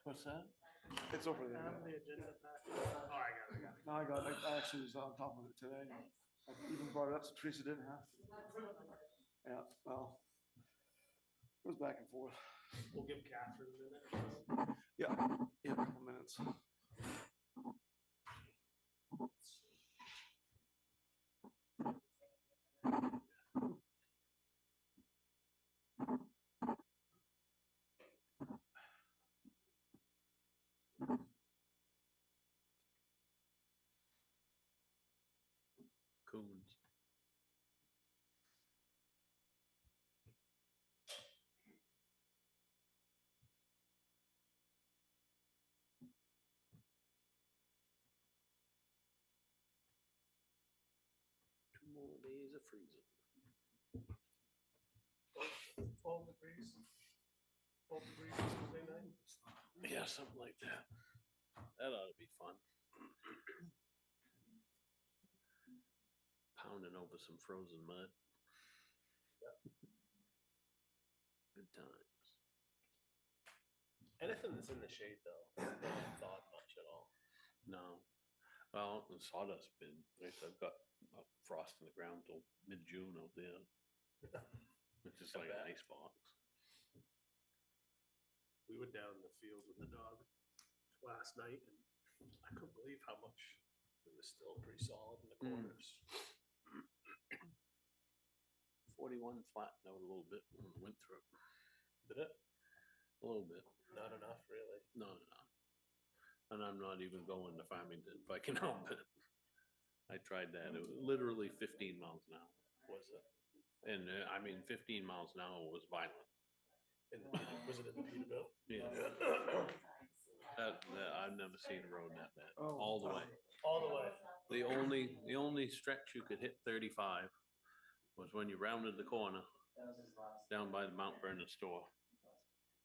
What's that? It's over there. The agenda pack. Oh, I got it. No, I actually was on top of it today. I even brought it up so Teresa didn't have to. Yeah, well, it was back and forth. We'll give Catherine a minute. Yeah, a couple minutes. Coons. Two more days of freezing. 12 degrees. 12 degrees Tuesday night. Yeah, something like that. That ought to be fun. Pounding over some frozen mud. Good times. Anything that's in the shade though, not thawed much at all. No. Well, the sawdust been, I've got frost in the ground till mid-June out there. Which is like an icebox. We were down in the field with the dog last night, and I couldn't believe how much it was still pretty solid in the corners. 41 flattened out a little bit when we went through it. Did it? A little bit. Not enough, really. No. And I'm not even going to Farmington if I can help it. I tried that. It was literally 15 miles an hour. Was it? And I mean, 15 miles an hour was violent. And was it in the Peterbilt? Yeah. That, I've never seen a road that bad. Oh. All the way. All the way. The only stretch you could hit 35 was when you rounded the corner down by the Mount Vernon store.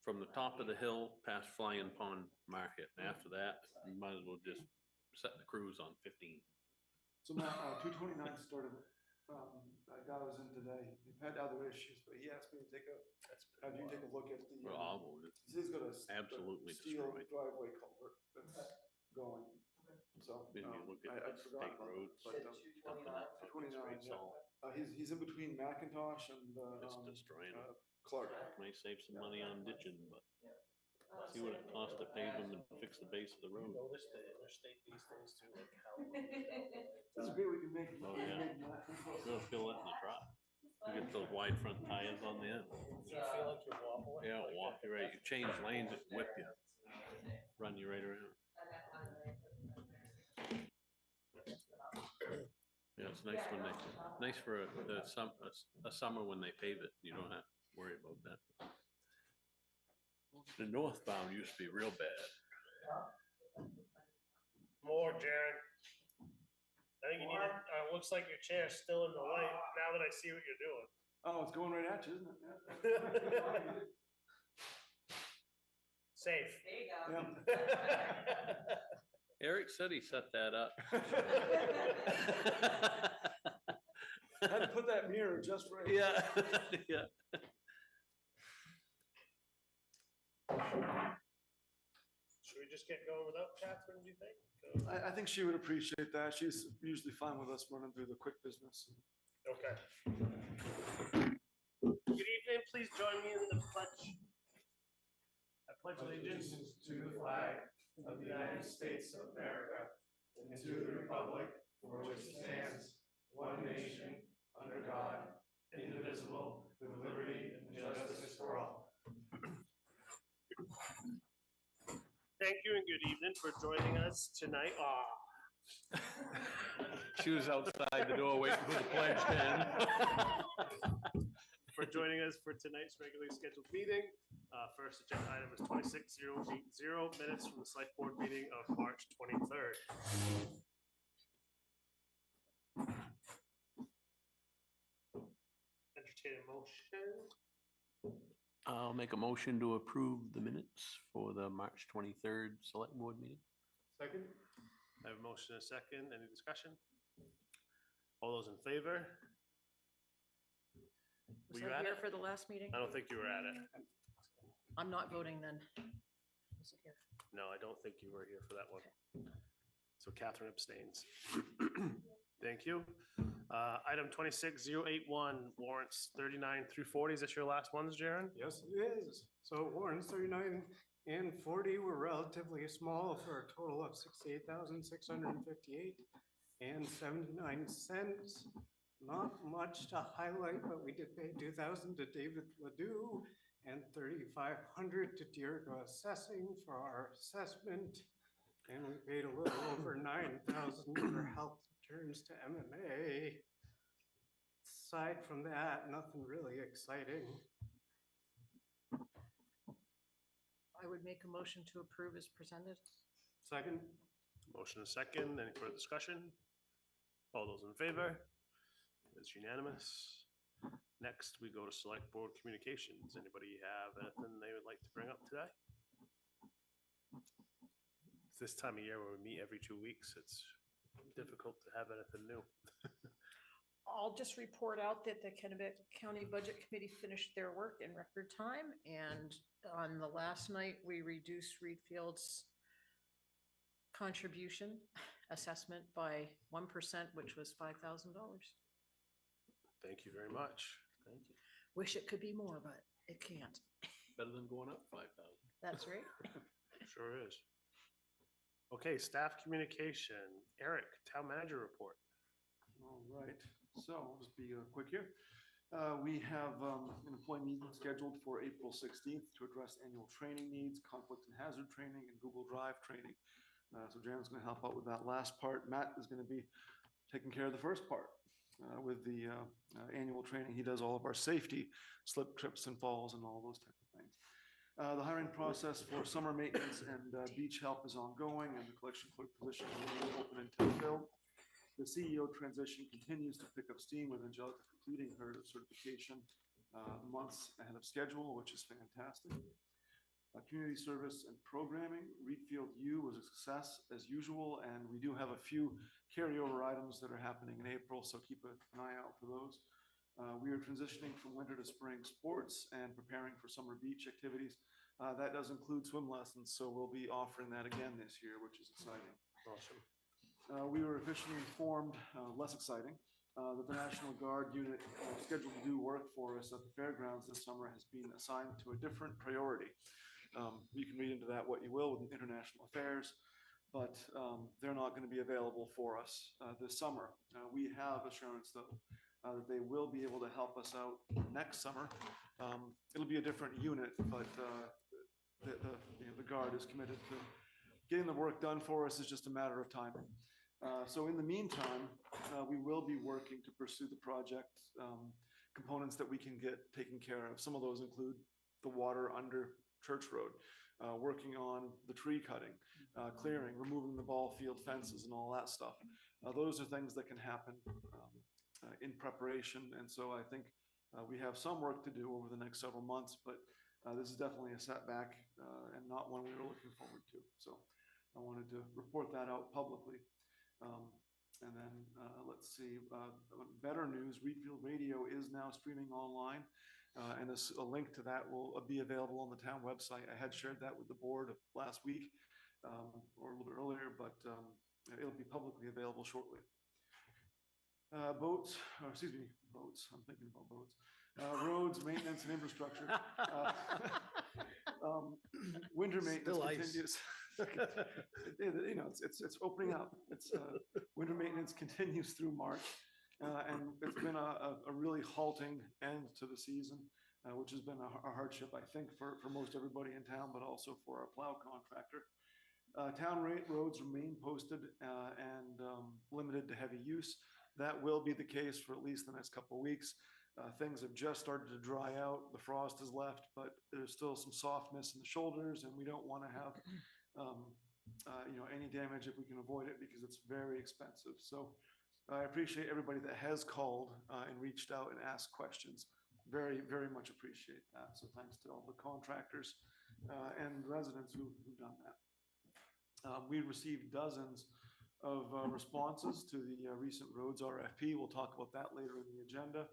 From the top of the hill past Flying Pond Market. And after that, you might as well just set the cruise on 15. So now, 229 started, that guy was in today. He had other issues, but he asked me to have you take a look at the. Well, I'll vote it. He's got a Absolutely steel destroyed. driveway culvert that's going. So When you look at I the forgot state about it, roads, but, dumping that fucking 29, straight yeah. salt, he's in between McIntosh and it's destroying it. Clark. May save some money on ditching, but see what it costs to pave them and fix the base of the road. Notice the interstate these days too, like how. This is great, we can make. Oh, yeah. You'll feel that in the truck. You get those wide front tires on there. Do you feel like you're wobbling? Yeah, walk you right. You change lanes, it whip you. Run you right around. Yeah, it's nice when nice for a summer when they pave it. You don't have to worry about that. The northbound used to be real bad. More, Jared. I think you need it looks like your chair's still in the light now that I see what you're doing. Oh, it's going right at you, isn't it? Yeah. Safe. There you go. Yeah. Eric said he set that up. I had to put that mirror just right. Yeah, yeah. Should we just get going without Catherine, do you think? I think she would appreciate that. She's usually fine with us running through the quick business. Okay. Good evening, please join me in the pledge. I pledge allegiance to the flag of the United States of America and to the republic for which it stands, one nation, under God, indivisible, with liberty and justice for all. Thank you and good evening for joining us tonight. She was outside the door waiting for the pledge then. For joining us for tonight's regularly scheduled meeting. First agenda item is 26080, minutes from the select board meeting of March 23rd. Entertain a motion. I'll make a motion to approve the minutes for the March 23rd select board meeting. Second. I have a motion and a second. Any discussion? All those in favor? Were Was you I at here it? for the last meeting? I don't think you were at it. I'm not voting then. Was it here? No, I don't think you were here for that one. So Catherine abstains. Thank you. Item 26081, warrants 39 through 40. Is this your last ones, Jaren? Yes, it is. So warrants 39 and 40 were relatively small for a total of 68,658 and 79 cents. Not much to highlight, but we did pay 2,000 to David Ledoux and 3,500 to Deergo Assessing for our assessment. And we paid a little over 9,000 for health returns to MMA. Aside from that, nothing really exciting. I would make a motion to approve as presented. Second, Motion is second. Any further discussion? All those in favor? It's unanimous. Next, we go to select board communications. Anybody have anything they would like to bring up today? It's this time of year where we meet every 2 weeks. It's difficult to have anything new. I'll just report out that the Kennebec County Budget Committee finished their work in record time, and on the last night, we reduced Readfield's contribution assessment by 1%, which was $5,000. Thank you very much. Thank you. Wish it could be more, but it can't. Better than going up 5,000. That's right. Sure is. Okay, staff communication. Eric, town manager report. All right, so I'll just be quick here. We have an employee meeting scheduled for April 16th to address annual training needs, conflict and hazard training, and Google Drive training. So Jan's going to help out with that last part. Matt is going to be taking care of the first part with the annual training. He does all of our safety, slip, trips, and falls, and all those types of things. The hiring process for summer maintenance and beach help is ongoing, and the collection clerk position will open until filled. The CEO transition continues to pick up steam, with Angelica completing her certification months ahead of schedule, which is fantastic. Community service and programming, Readfield U was a success as usual, and we do have a few carryover items that are happening in April, so keep an eye out for those. We are transitioning from winter to spring sports and preparing for summer beach activities. That does include swim lessons, so we'll be offering that again this year, which is exciting. Awesome. We were officially informed, less exciting, that the National Guard unit scheduled to do work for us at the fairgrounds this summer has been assigned to a different priority. You can read into that what you will with international affairs, but they're not going to be available for us this summer. We have assurance, though, that they will be able to help us out next summer. It'll be a different unit, but the Guard is committed to getting the work done for us. Is just a matter of timing. So in the meantime, we will be working to pursue the project components that we can get taken care of. Some of those include the water under Church Road, working on the tree cutting, clearing, removing the ball field fences and all that stuff. Those are things that can happen in preparation. And so I think we have some work to do over the next several months, but this is definitely a setback and not one we were looking forward to. So I wanted to report that out publicly. And then let's see, better news, Readfield Radio is now streaming online. And a link to that will be available on the town website. I had shared that with the board last week or a little bit earlier, but it'll be publicly available shortly. Boats, I'm thinking about boats. Roads, maintenance, and infrastructure. Winter maintenance continues. You know, it's opening up. Winter maintenance continues through March. And it's been a really halting end to the season, which has been a hardship, I think, for most everybody in town, but also for our plow contractor. Town roads remain posted and limited to heavy use. That will be the case for at least the next couple of weeks. Things have just started to dry out. The frost has left, but there's still some softness in the shoulders, and we don't want to have any damage if we can avoid it, because it's very expensive. So I appreciate everybody that has called and reached out and asked questions. Very, very much appreciate that. So thanks to all the contractors and residents who've done that. We received dozens of responses to the recent roads RFP. We'll talk about that later in the agenda.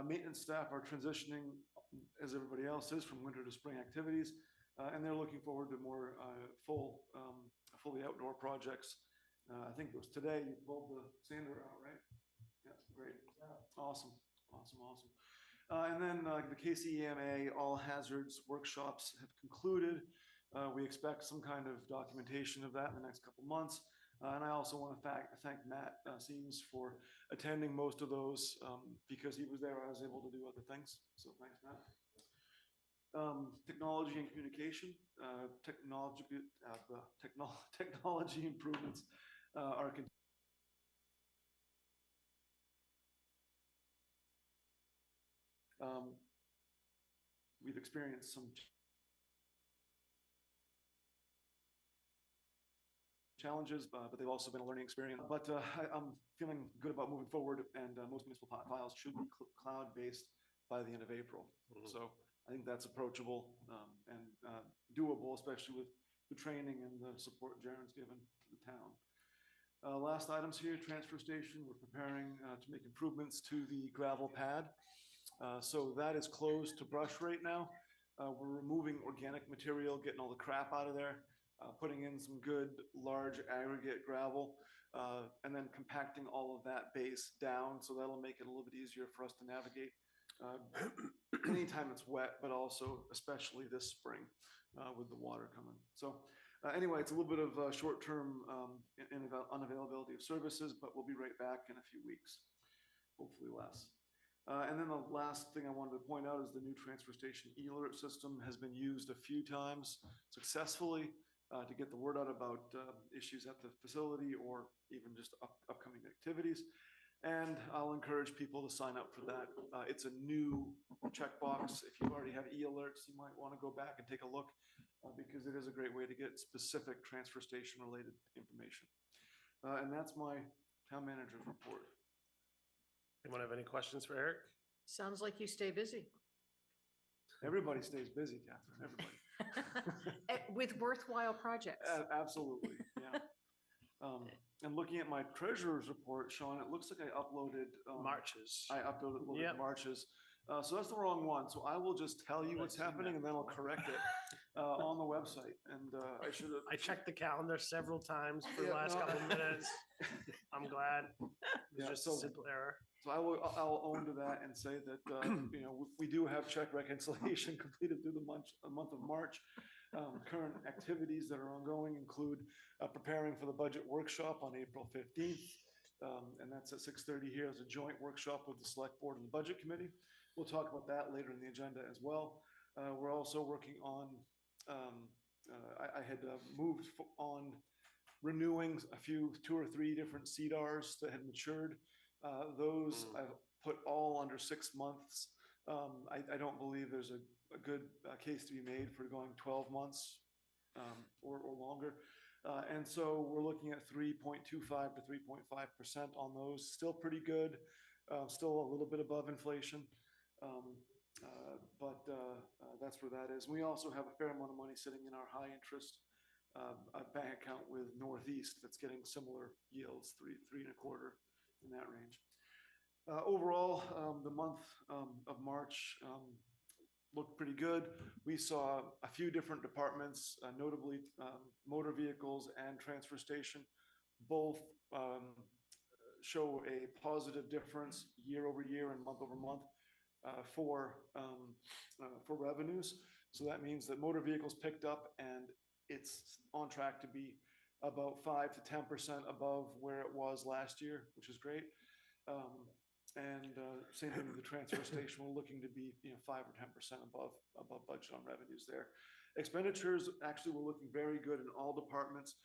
Maintenance staff are transitioning, as everybody else is, from winter to spring activities, and they're looking forward to more fully outdoor projects. I think it was today you pulled the sander out, right? Yeah, great. Awesome. And then the KCEMA All Hazards workshops have concluded. We expect some kind of documentation of that in the next couple months. And I also want to thank Matt Seams for attending most of those because he was there. I was able to do other things. So thanks, Matt. Technology and communication. Technology improvements are continuing. We've experienced some challenges, but they've also been a learning experience. But I'm feeling good about moving forward, and most municipal files should be cloud-based by the end of April. So I think that's approachable and doable, especially with the training and the support Jaren's given to the town. Last items here, transfer station. We're preparing to make improvements to the gravel pad. So that is closed to brush right now. We're removing organic material, getting all the crap out of there, putting in some good large aggregate gravel, and then compacting all of that base down. So that'll make it a little bit easier for us to navigate anytime it's wet, but also especially this spring with the water coming. So anyway, it's a little bit of short-term unavailability of services, but we'll be right back in a few weeks, hopefully less. And then the last thing I wanted to point out is the new transfer station e-alert system has been used a few times successfully to get the word out about issues at the facility or even just upcoming activities. And I'll encourage people to sign up for that. It's a new checkbox. If you already have e-alerts, you might want to go back and take a look because it is a great way to get specific transfer station related information. And that's my town manager's report. Anyone have any questions for Eric? Sounds like you stay busy. Everybody stays busy, Catherine, everybody. With worthwhile projects. Absolutely, yeah. And looking at my treasurer's report, Sean, it looks like I uploaded. Marches. I uploaded Yep. Marches. So that's the wrong one. So I will just tell you what's happening and then I'll correct it on the website. And I should have. I checked the calendar several times for the Yeah, last no. couple of minutes. I'm glad. It's Yeah, just so- a simple error. So I'll own to that and say that, we do have check reconciliation completed through the month of March. Current activities that are ongoing include preparing for the budget workshop on April 15th. And that's at 6:30 here as a joint workshop with the select board and the budget committee. We'll talk about that later in the agenda as well. We're also working on, I had moved on renewing two or three different CDRs that had matured. Those I've put all under 6 months. I don't believe there's a good case to be made for going 12 months or longer. And so we're looking at 3.25 to 3.5% on those. Still pretty good, still a little bit above inflation. But that's where that is. We also have a fair amount of money sitting in our high interest bank account with Northeast that's getting similar yields, 3.25 in that range. Overall, the month of March looked pretty good. We saw a few different departments, notably motor vehicles and transfer station, both show a positive difference year over year and month over month for revenues. So that means that motor vehicles picked up and it's on track to be about 5 to 10% above where it was last year, which is great. And same thing with the transfer station. We're looking to be 5 or 10% above budget on revenues there. Expenditures actually were looking very good in all departments.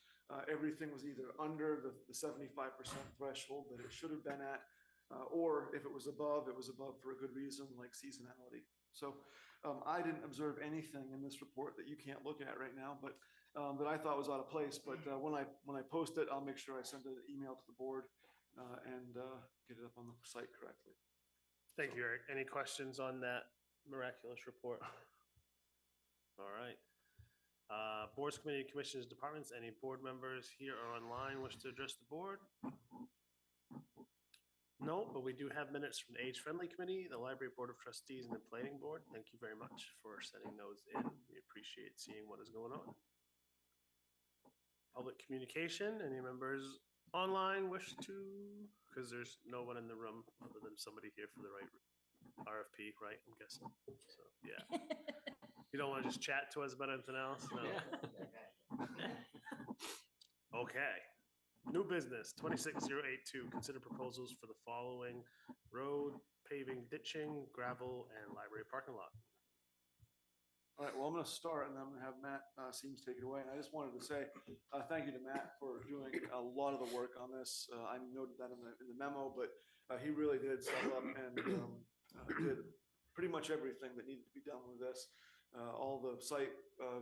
Everything was either under the 75% threshold that it should have been at, or if it was above for a good reason, like seasonality. So I didn't observe anything in this report that you can't look at right now, but that I thought was out of place. But when I post it, I'll make sure I send an email to the board and get it up on the site correctly. Thank you, Eric. Any questions on that miraculous report? All right. Boards, committee, commissions, departments, any board members here or online wish to address the board? No, but we do have minutes from the Age Friendly Committee, the Library Board of Trustees, and the Planning Board. Thank you very much for sending those in. We appreciate seeing what is going on. Public communication, any members online wish to, because there's no one in the room other than somebody here for the right RFP, right? I'm guessing. So, yeah. You don't want to just chat to us about anything else? No. Okay. New business, 26082, consider proposals for the following: road, paving, ditching, gravel, and library parking lot. All right, well, I'm going to start and then I'm going to have Matt Seams take it away. And I just wanted to say thank you to Matt for doing a lot of the work on this. I noted that in the memo, but he really did step up and did pretty much everything that needed to be done with this. All the site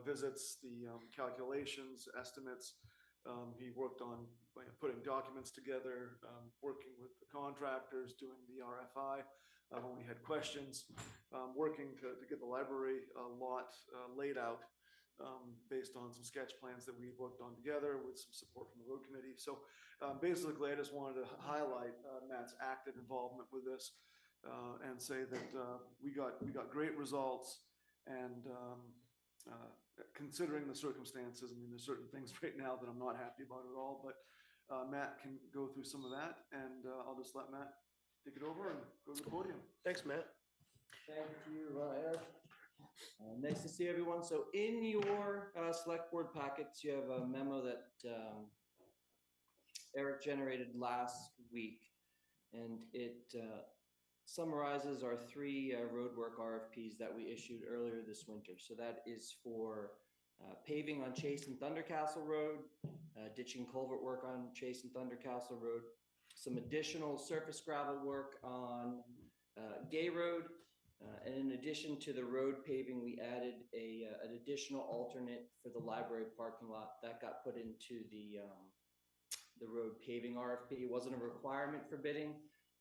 visits, the calculations, estimates. He worked on putting documents together, working with the contractors, doing the RFI. When we had questions, working to get the library lot laid out based on some sketch plans that we worked on together with some support from the road committee. So basically, I just wanted to highlight Matt's active involvement with this and say that we got great results. And considering the circumstances, I mean, there's certain things right now that I'm not happy about at all. But Matt can go through some of that, and I'll just let Matt take it over and go to the podium. Thanks, Matt. Thank you, Eric. Nice to see everyone. So in your select board packets, you have a memo that Eric generated last week, and it summarizes our 3 roadwork RFPs that we issued earlier this winter. So that is for paving on Chase and Thundercastle Road, ditching culvert work on Chase and Thundercastle Road, some additional surface gravel work on Gay Road, and in addition to the road paving, we added an additional alternate for the library parking lot that got put into the road paving RFP. It wasn't a requirement for bidding,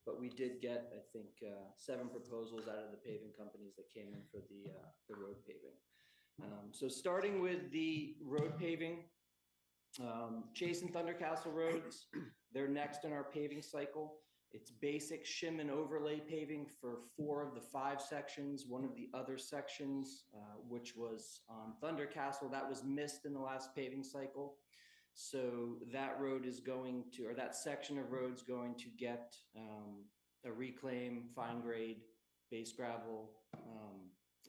but we did get, I think, 7 proposals out of the paving companies that came in for the road paving. So starting with the road paving, Chase and Thundercastle roads, they're next in our paving cycle. It's basic shim and overlay paving for 4 of the 5 sections. One of the other sections, which was on Thundercastle, that was missed in the last paving cycle. So that road is going to, or that section of road's going to get a reclaim, fine grade, base gravel,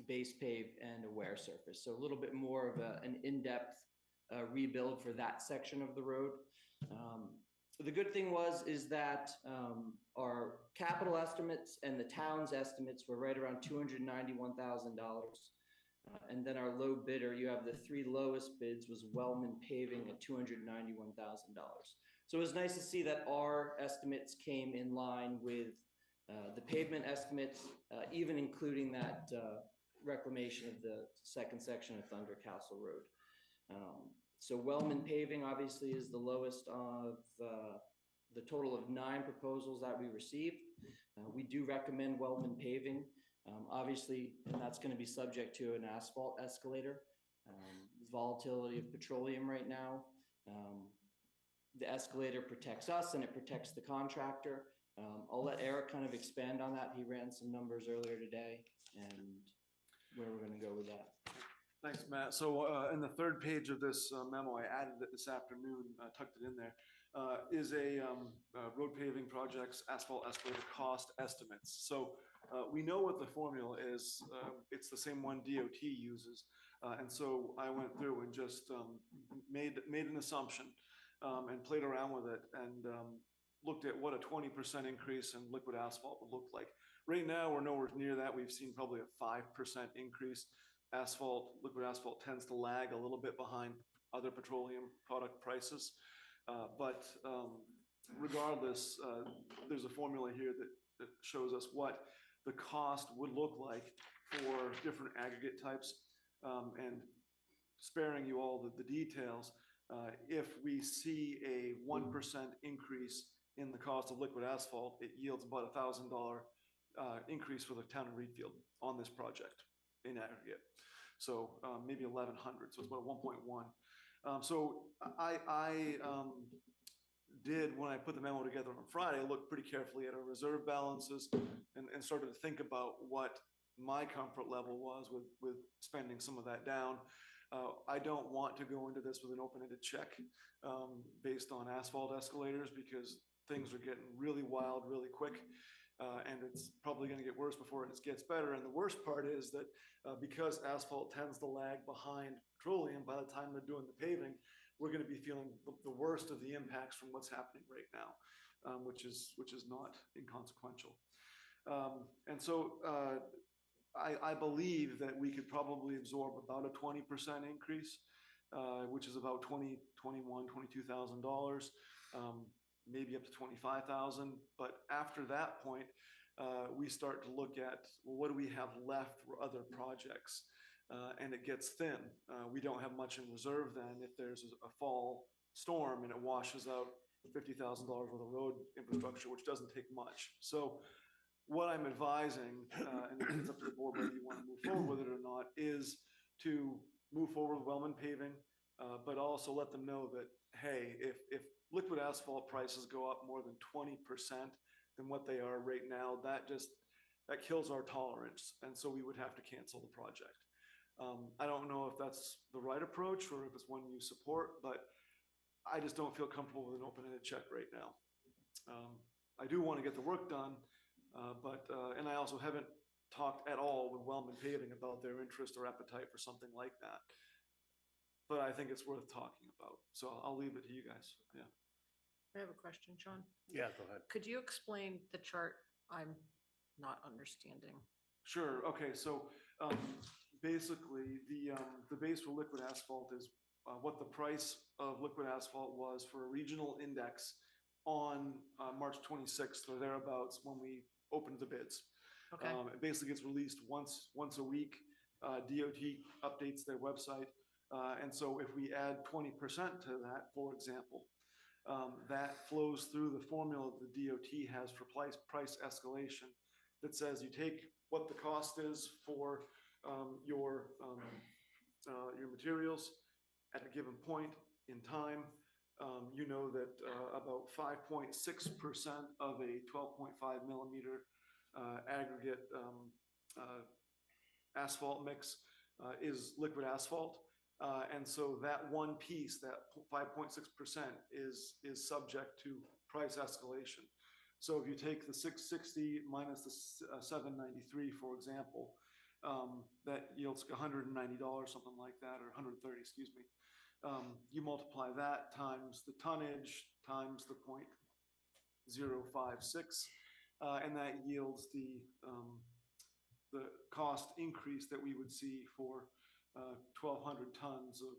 base pave, and a wear surface. So a little bit more of an in-depth rebuild for that section of the road. The good thing is that our capital estimates and the town's estimates were right around $291,000. And then our low bidder, you have the 3 lowest bids, was Wellman Paving at $291,000. So it was nice to see that our estimates came in line with the pavement estimates, even including that reclamation of the second section of Thundercastle Road. So Wellman Paving obviously is the lowest of the total of 9 proposals that we received. We do recommend Wellman Paving, obviously, and that's going to be subject to an asphalt escalator. Volatility of petroleum right now. The escalator protects us and it protects the contractor. I'll let Eric kind of expand on that. He ran some numbers earlier today and where we're going to go with that. Thanks, Matt. So in the 3rd page of this memo, I added it this afternoon, tucked it in there, is a road paving projects asphalt escalator cost estimates. So we know what the formula is. It's the same one DOT uses. And so I went through and just made an assumption and played around with it and looked at what a 20% increase in liquid asphalt would look like. Right now, we're nowhere near that. We've seen probably a 5% increase. Liquid asphalt tends to lag a little bit behind other petroleum product prices. But regardless, there's a formula here that shows us what the cost would look like for different aggregate types. And sparing you all the details, if we see a 1% increase in the cost of liquid asphalt, it yields about $1,000 increase for the town of Readfield on this project in aggregate. So maybe 1,100, so it's about 1.1. So did when I put the memo together on Friday, I looked pretty carefully at our reserve balances and started to think about what my comfort level was with spending some of that down. I don't want to go into this with an open-ended check based on asphalt escalators because things are getting really wild really quick. And it's probably going to get worse before it gets better. And the worst part is that because asphalt tends to lag behind petroleum, by the time they're doing the paving, we're going to be feeling the worst of the impacts from what's happening right now, which is not inconsequential. And so I believe that we could probably absorb about a 20% increase, which is about $22,000, maybe up to 25,000. But after that point, we start to look at, well, what do we have left for other projects? And it gets thin. We don't have much in reserve then if there's a fall storm and it washes out $50,000 worth of road infrastructure, which doesn't take much. So what I'm advising, and it's up to the board whether you want to move forward with it or not, is to move forward with Wellman paving, but also let them know that, hey, if liquid asphalt prices go up more than 20% than what they are right now, that kills our tolerance. And so we would have to cancel the project. I don't know if that's the right approach or if it's one you support, but I just don't feel comfortable with an open-ended check right now. I do want to get the work done, and I also haven't talked at all with Wellman Paving about their interest or appetite for something like that. But I think it's worth talking about. So I'll leave it to you guys. Yeah. I have a question, Sean. Yeah, go ahead. Could you explain the chart I'm not understanding? Sure. Okay. So basically, the base for liquid asphalt is what the price of liquid asphalt was for a regional index on March 26th or thereabouts when we opened the bids. Okay. It basically gets released once a week. DOT updates their website. And so if we add 20% to that, for example, that flows through the formula the DOT has for price escalation that says you take what the cost is for your materials at a given point in time. You know that about 5.6% of a 12.5 millimeter aggregate asphalt mix is liquid asphalt. And so that one piece, that 5.6% is subject to price escalation. So if you take the 660 minus the 793, for example, that yields $190, something like that, or 130, excuse me. You multiply that times the tonnage times the 0.056, and that yields the cost increase that we would see for 1,200 tons of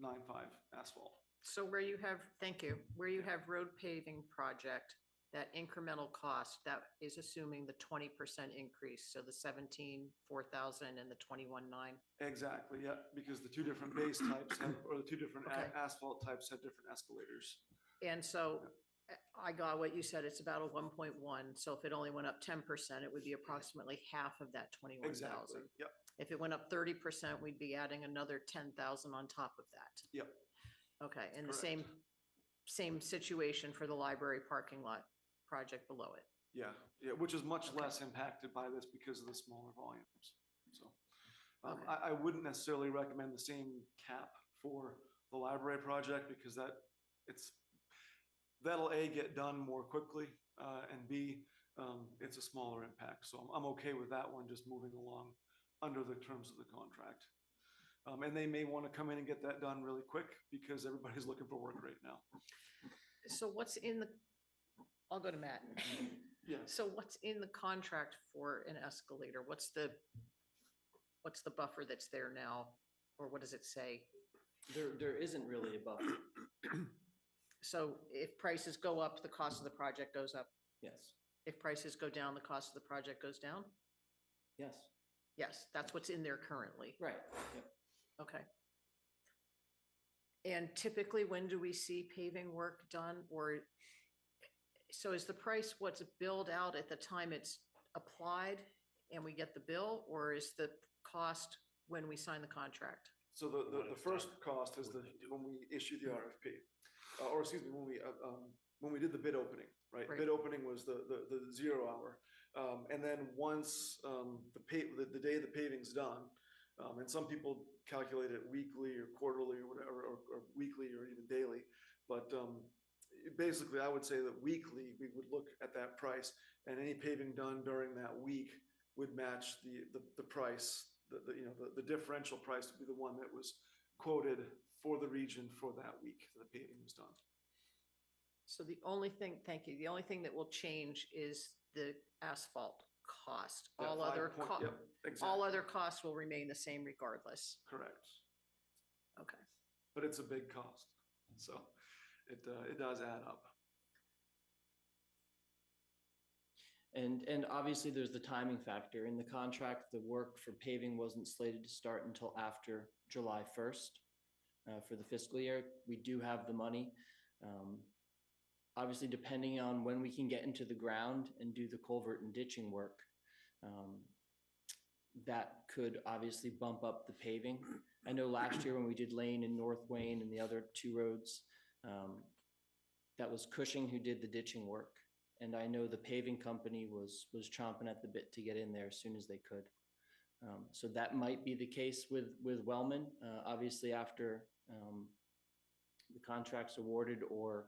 9.5 asphalt. So where you have, thank you, where you have road paving project, that incremental cost, that is assuming the 20% increase. So the 17,400 and the 21,900. Exactly, yeah, because the two different base types have, or the two different Okay. asphalt types have different escalators. And so I got what you said, it's about a 1.1. So if it only went up 10%, it would be approximately half of that 21,000. Exactly, yep. If it went up 30%, we'd be adding another 10,000 on top of that. Yep. Okay, and Correct. the same situation for the library parking lot project below it. Yeah, which is much Okay. less impacted by this because of the smaller volumes. So Okay. I wouldn't necessarily recommend the same cap for the library project because that'll A, get done more quickly, and B, it's a smaller impact. So I'm okay with that one just moving along under the terms of the contract. And they may want to come in and get that done really quick because everybody's looking for work right now. So what's in the, I'll go to Matt. Yeah. So what's in the contract for an escalator? What's the buffer that's there now? Or what does it say? There isn't really a buffer. So if prices go up, the cost of the project goes up. Yes, If prices go down, the cost of the project goes down? yes, Yes, that's what's in there currently. right. Yep. Okay. And typically, when do we see paving work done? Or, so is the price what's billed out at the time it's applied and we get the bill? Or is the cost when we sign the contract? So the first cost is when we issue the RFP. or excuse me, when we did the bid opening, right? Right. Bid opening was the 0 hour. And then once, the day the paving's done, and some people calculate it weekly or quarterly or whatever, or weekly or even daily. But, basically, I would say that weekly, we would look at that price, and any paving done during that week would match the price, the differential price would be the one that was quoted for the region for that week that the paving was done. So the only thing, thank you, the only thing that will change is the asphalt cost. That All other 5 point- yep, all exactly. other costs will remain the same regardless. Correct. Okay. But it's a big cost, so it does add up. And obviously there's the timing factor. In the contract, the work for paving wasn't slated to start until after July 1st for the fiscal year. We do have the money. Obviously, depending on when we can get into the ground and do the culvert and ditching work, that could obviously bump up the paving. I know last year when we did Lane and North Wayne and the other two roads, that was Cushing who did the ditching work. And I know the paving company was chomping at the bit to get in there as soon as they could. So that might be the case with Wellman, obviously after the contract's awarded or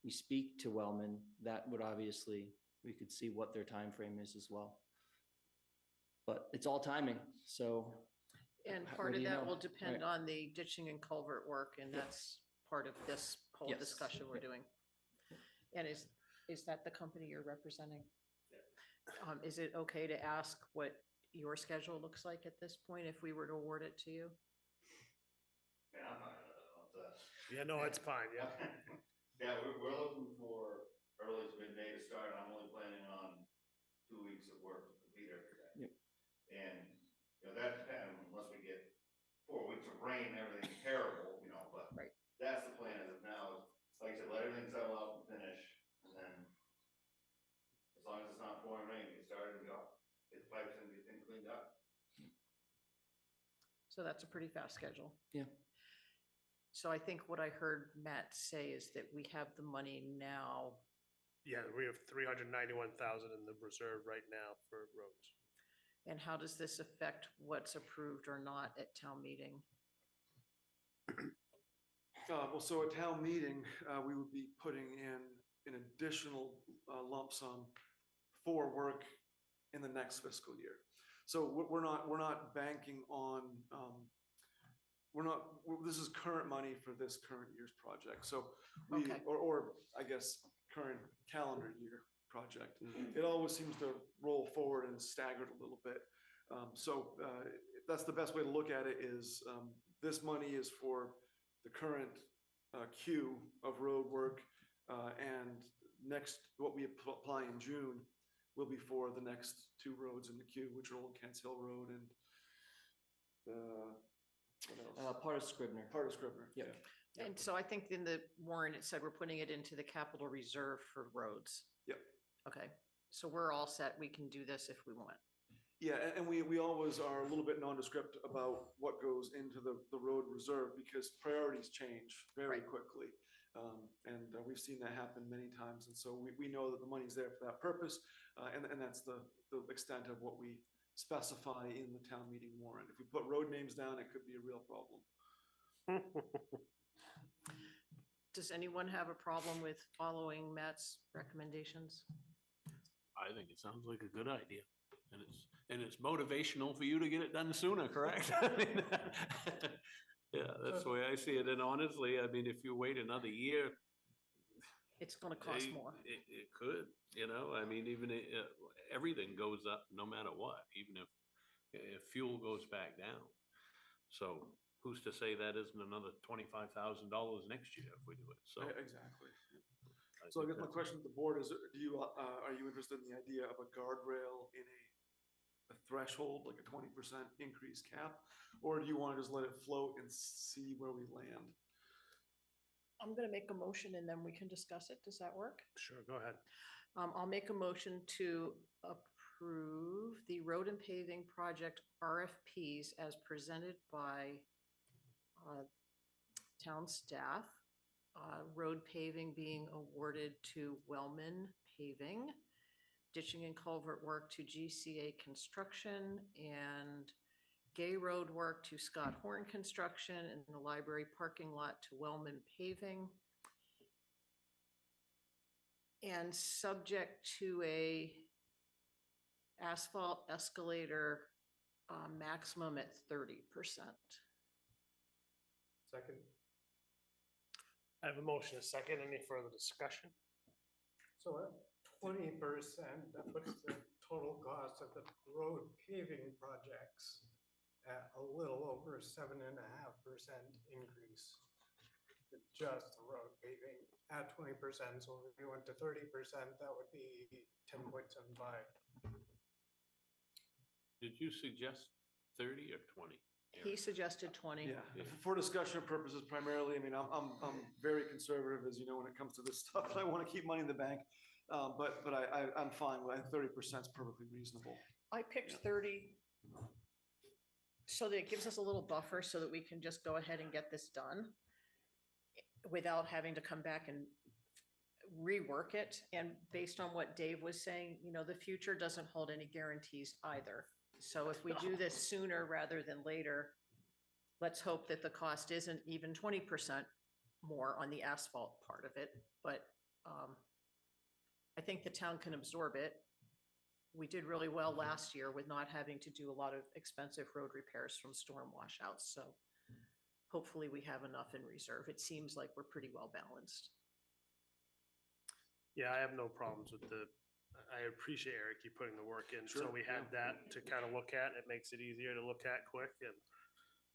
we speak to Wellman, that would obviously, we could see what their time frame is as well. But it's all timing, so. And What part do of you that know? will depend Right. on the ditching and culvert work, and that's part of this whole Yes. discussion we're doing. And is that the company you're representing? Is it okay to ask what your schedule looks like at this point if we were to award it to you? Yeah, I'm not gonna, Yeah, no, it's fine, yeah. Yeah, we're looking for early to midday to start. I'm only planning on 2 weeks of work to complete everything. Yep. And, that depends, unless we get 4 weeks of rain, everything's terrible, but. Right. That's the plan as of now, is, like I said, let everything settle out and finish, and then as long as it's not pouring rain, get started and go. Get the pipes and get things cleaned up. So that's a pretty fast schedule. Yeah. So I think what I heard Matt say is that we have the money now. Yeah, we have 391,000 in the reserve right now for roads. And how does this affect what's approved or not at town meeting? Well, so at town meeting, we would be putting in an additional lump sum for work in the next fiscal year. So we're not banking on, this is current money for this current year's project. So we, Okay. or I guess, current calendar year project. It always seems to roll forward and staggered a little bit. So that's the best way to look at it is this money is for the current queue of road work, and next, what we apply in June will be for the next two roads in the queue, which are Old Kents Hill Road and what else? Part of Scribner. Part of Scribner. Yep. Yeah. And so I think in the warrant, it said we're putting it into the capital reserve for roads. Yep. Okay, so we're all set. We can do this if we want. Yeah, and we always are a little bit nondescript about what goes into the road reserve because priorities change very Right. quickly. And we've seen that happen many times. And so we know that the money's there for that purpose. And that's the extent of what we specify in the town meeting warrant. If we put road names down, it could be a real problem. Does anyone have a problem with following Matt's recommendations? I think it sounds like a good idea. And it's motivational for you to get it done sooner, correct? I mean, yeah, that's the way I see it. And honestly, I mean, if you wait another year. It's gonna cost more. It could, I mean, even everything goes up no matter what, even if fuel goes back down. So who's to say that isn't another $25,000 next year if we do it? So. Exactly. So I guess my question to the board is, are you interested in the idea of a guardrail in a threshold, like a 20% increase cap? Or do you want to just let it float and see where we land? I'm gonna make a motion and then we can discuss it. Does that work? Sure, go ahead. I'll make a motion to approve the road and paving project RFPs as presented by town staff road paving being awarded to Wellman Paving, ditching and culvert work to GCA Construction, and Gay Road work to Scott Horn Construction, and the library parking lot to Wellman Paving. And subject to a asphalt escalator maximum at 30%. Second. I have a motion, a second. Any further discussion? So at 20%, that puts the total cost of the road paving projects at a little over 7.5% increase. Just the road paving at 20%, so if we went to 30%, that would be 10.75. Did you suggest 30 or 20? He suggested 20. Yeah, for discussion purposes primarily, I mean, I'm very conservative, as you know, when it comes to this stuff, and I want to keep money in the bank. But I'm fine with, I think 30% is perfectly reasonable. I picked 30 so that it gives us a little buffer so that we can just go ahead and get this done without having to come back and rework it. And based on what Dave was saying, you know, the future doesn't hold any guarantees either. So if we do this sooner rather than later, let's hope that the cost isn't even 20% more on the asphalt part of it. But I think the town can absorb it. We did really well last year with not having to do a lot of expensive road repairs from storm washouts. So hopefully we have enough in reserve. It seems like we're pretty well balanced. Yeah, I have no problems with I appreciate Eric, you putting the work in. So Sure, we had that to kind of look at. It makes it easier to look at quick. And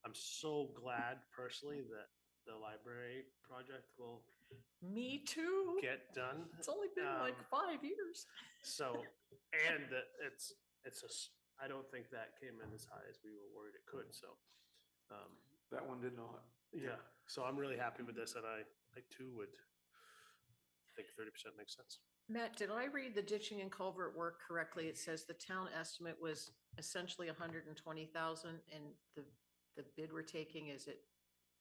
I'm so glad personally that the library project will Me too. get done. It's only been like 5 years. So, and that I don't think that came in as high as we were worried it could. So, That one did not. yeah, so I'm really happy with this, and I too would think 30% makes sense. Matt, did I read the ditching and culvert work correctly? It says the town estimate was essentially 120,000 and the bid we're taking is at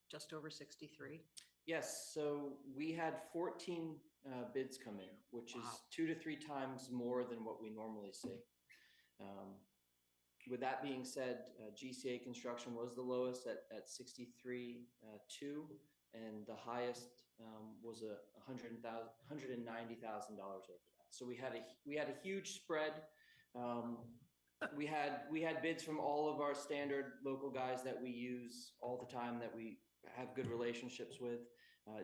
just over 63? Yes, so we had 14 bids come in, which is Wow. 2 to 3 times more than what we normally see. With that being said, GCA Construction was the lowest at 63.2, and the highest was $190,000 over that. So we had a huge spread. We had bids from all of our standard local guys that we use all the time, that we have good relationships with.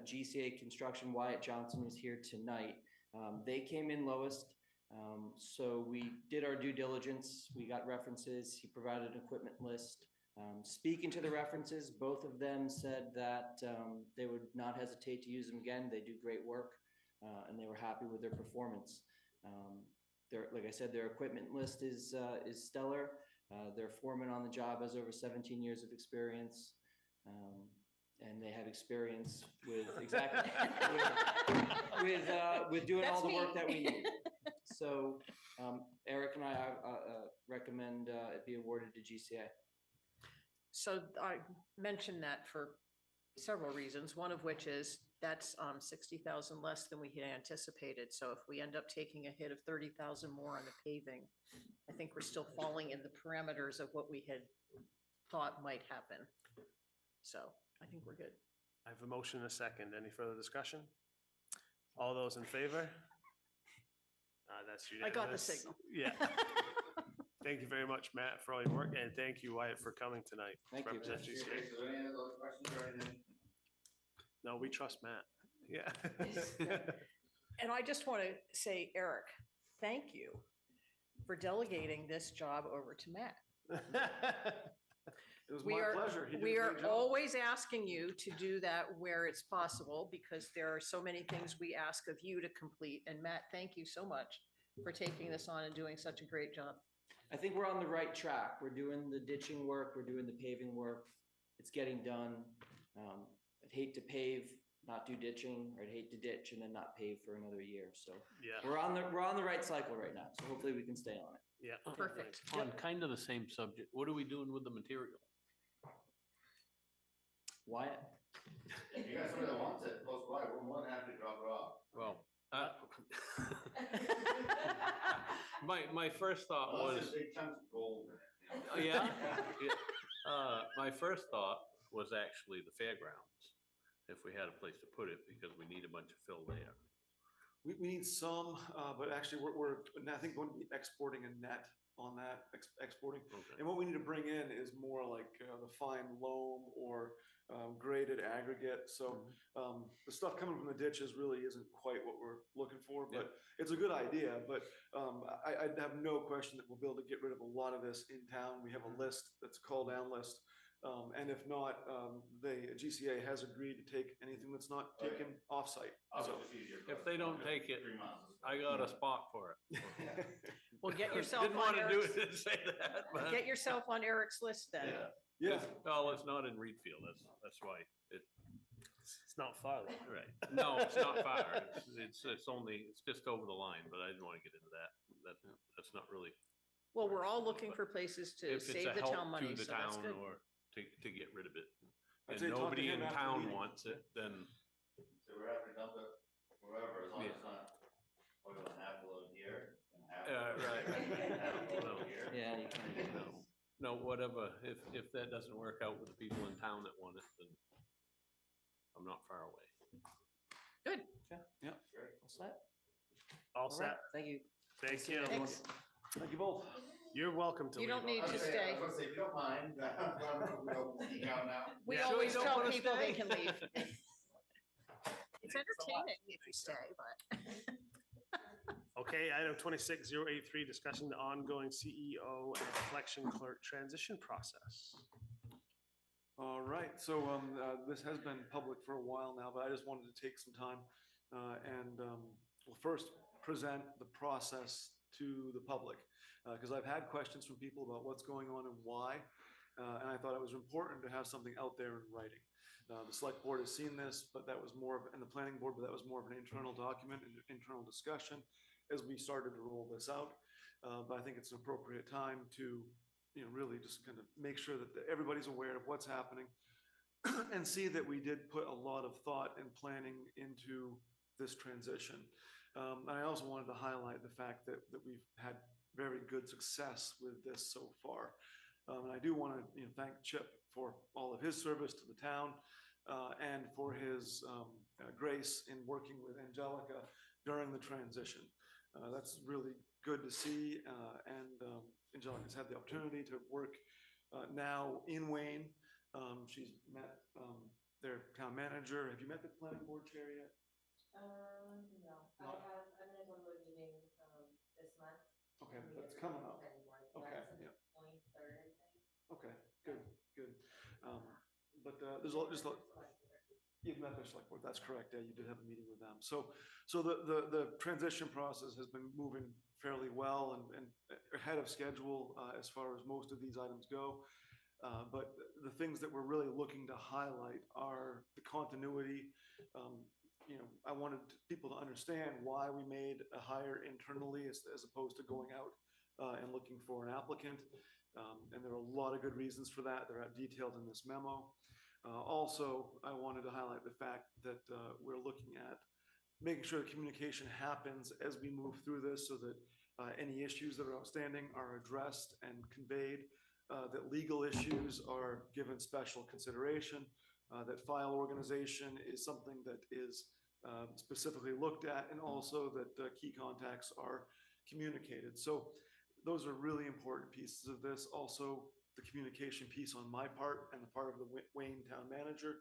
GCA Construction, Wyatt Johnson is here tonight. They came in lowest. So we did our due diligence. We got references. He provided an equipment list. Speaking to the references, both of them said that they would not hesitate to use them again. They do great work, and they were happy with their performance. Like I said, their equipment list is stellar. Their foreman on the job has over 17 years of experience, and they have experience with with doing all the work that we need. So Eric and I recommend it be awarded to GCA. So I mentioned that for several reasons, one of which is that's 60,000 less than we had anticipated. So if we end up taking a hit of 30,000 more on the paving, I think we're still falling in the parameters of what we had thought might happen. So I think we're good. I have a motion and a second. Any further discussion? All those in favor? That's unanimous. I got the signal. Yeah. Thank you very much, Matt, for all your work, and thank you, Wyatt, for coming tonight. Thank you. Represent GCA. No, we trust Matt. Yeah. And I just want to say, Eric, thank you for delegating this job over to Matt. It was We my are, pleasure. He did a we are great job. always asking you to do that where it's possible, because there are so many things we ask of you to complete. And Matt, thank you so much for taking this on and doing such a great job. I think we're on the right track. We're doing the ditching work. We're doing the paving work. It's getting done. I'd hate to pave, not do ditching, or I'd hate to ditch and then not pave for another year. So Yeah. we're on the right cycle right now. So hopefully we can stay on it. Yeah. Perfect. On kind of the same subject, what are we doing with the material? Wyatt? You guys are the ones that postponed why, we're more than happy to drop it off. Well, my first thought Unless was, there's big chunks of gold in it. oh, yeah? Yeah. My first thought was actually the fairgrounds, if we had a place to put it, because we need a bunch of fill there. We need some, but actually we're, I think, going to be exporting a net on that, exporting. Okay. And what we need to bring in is more like the fine loam or graded aggregate. So the stuff coming from the ditches really isn't quite what we're looking for, but it's a good idea. But I have no question that we'll be able to get rid of a lot of this in town. We have a list that's a call down list. And if not, the GCA has agreed to take anything that's not taken off-site. So If they don't take it, 3 months. I got a spot for it. Well, get yourself Didn't on want to do Eric's, it to say that, but. get yourself on Eric's list then. Yeah. Well, it's not in Readfield, that's why it, It's not far though. right. No, it's not far. It's only, it's just over the line, but I didn't want to get into that. That's not really. Well, we're all looking for places to If it's save a the town help money, to the so that's town good. or to get rid of it. I'd And say talk to nobody him in after the town meeting. wants it, then, So we're happy to dump it wherever, as long as Yeah. it's not, we're going half a load here and half. right. Half a No. load here. Yeah, you can. no, whatever. If that doesn't work out with the people in town that want it, then I'm not far away. Good, What's that? All All right, set. thank you. Thank you. thanks. Thank you both. You're welcome to You leave. don't need I was to gonna say- stay. I was gonna say, if you don't mind, we'll sneak out now. We Yeah. Sure always you don't tell wanna people they stay? can leave. It's Thanks a lot. entertaining if you stay, but. Okay, item 26083, discussing the ongoing CEO and collection clerk transition process. All right, so this has been public for a while now, but I just wanted to take some time and we'll first present the process to the public, because I've had questions from people about what's going on and why, and I thought it was important to have something out there in writing. The select board has seen this, but that was more of, and the planning board, but that was more of an internal document, an internal discussion as we started to roll this out. But I think it's an appropriate time to, really just kind of make sure that everybody's aware of what's happening and see that we did put a lot of thought and planning into this transition. And I also wanted to highlight the fact that we've had very good success with this so far. And I do want to thank Chip for all of his service to the town and for his grace in working with Angelica during the transition. That's really good to see. And Angelica's had the opportunity to work now in Wayne. She's met their town manager. Have you met the planning board chair yet? No, No. I'm gonna go to a meeting, this month. Okay, that's coming up. Okay, That's yeah. the 23rd, I think. Okay, good. But there's just you've met their select board. That's correct. Yeah, you did have a meeting with them. So the transition process has been moving fairly well and ahead of schedule as far as most of these items go. But the things that we're really looking to highlight are the continuity. I wanted people to understand why we made a hire internally as opposed to going out and looking for an applicant. And there are a lot of good reasons for that. They're detailed in this memo. Also, I wanted to highlight the fact that we're looking at making sure that communication happens as we move through this so that any issues that are outstanding are addressed and conveyed, that legal issues are given special consideration, that file organization is something that is specifically looked at, and also that key contacts are communicated. So those are really important pieces of this. Also, the communication piece on my part and the part of the Wayne town manager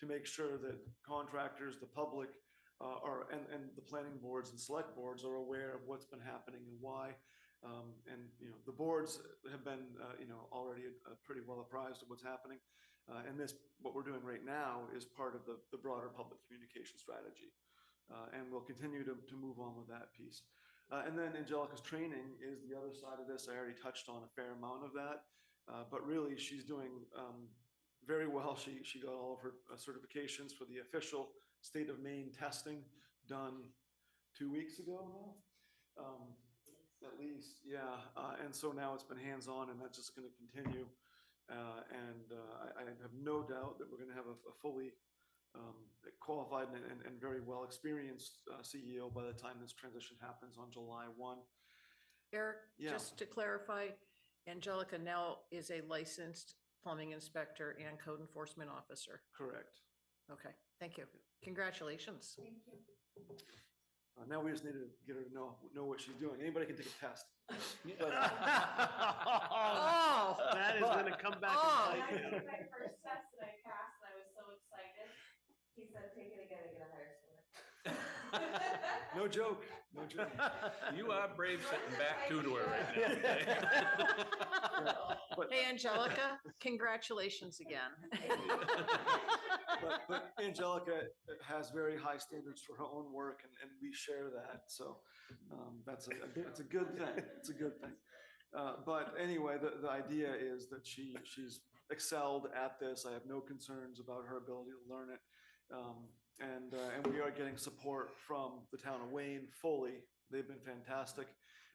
to make sure that contractors, the public, and the planning boards and select boards are aware of what's been happening and why. And the boards have been already pretty well apprised of what's happening. And what we're doing right now is part of the broader public communication strategy. And we'll continue to move on with that piece. And then Angelica's training is the other side of this. I already touched on a fair amount of that. But really, she's doing very well. She got all of her certifications for the official state of Maine testing done 2 weeks ago now, at least, yeah. And so now it's been hands-on, and that's just going to continue. And I have no doubt that we're going to have a fully qualified and very well experienced CEO by the time this transition happens on July 1. Eric, Yeah. just to clarify, Angelica now is a licensed plumbing inspector and code enforcement officer. Correct. Okay, thank you. Congratulations. Thank you. Now we just need to get her to know what she's doing. Anybody can take a test. Oh. That is gonna come back Oh. and When I bite you. took my first test and I passed, and I was so excited. He said, take it again and get a higher score. No joke, no joke. You are brave sitting back two to her right now. But, Hey, Angelica, congratulations again. but Angelica has very high standards for her own work, and we share that. So that's a good thing. It's a good thing. But anyway, the idea is that she's excelled at this. I have no concerns about her ability to learn it. And we are getting support from the town of Wayne fully. They've been fantastic.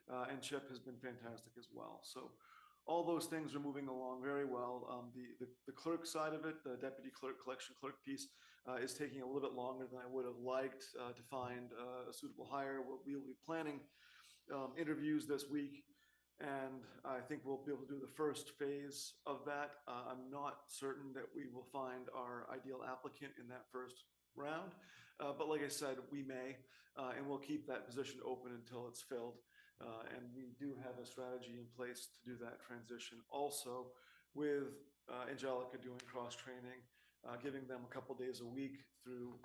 And Chip has been fantastic as well. So all those things are moving along very well. The clerk side of it, the deputy clerk, collection clerk piece, is taking a little bit longer than I would have liked to find a suitable hire. We'll be planning interviews this week, and I think we'll be able to do the first phase of that. I'm not certain that we will find our ideal applicant in that first round, but like I said, we may, and we'll keep that position open until it's filled. And we do have a strategy in place to do that transition also with Angelica doing cross-training, giving them a couple days a week through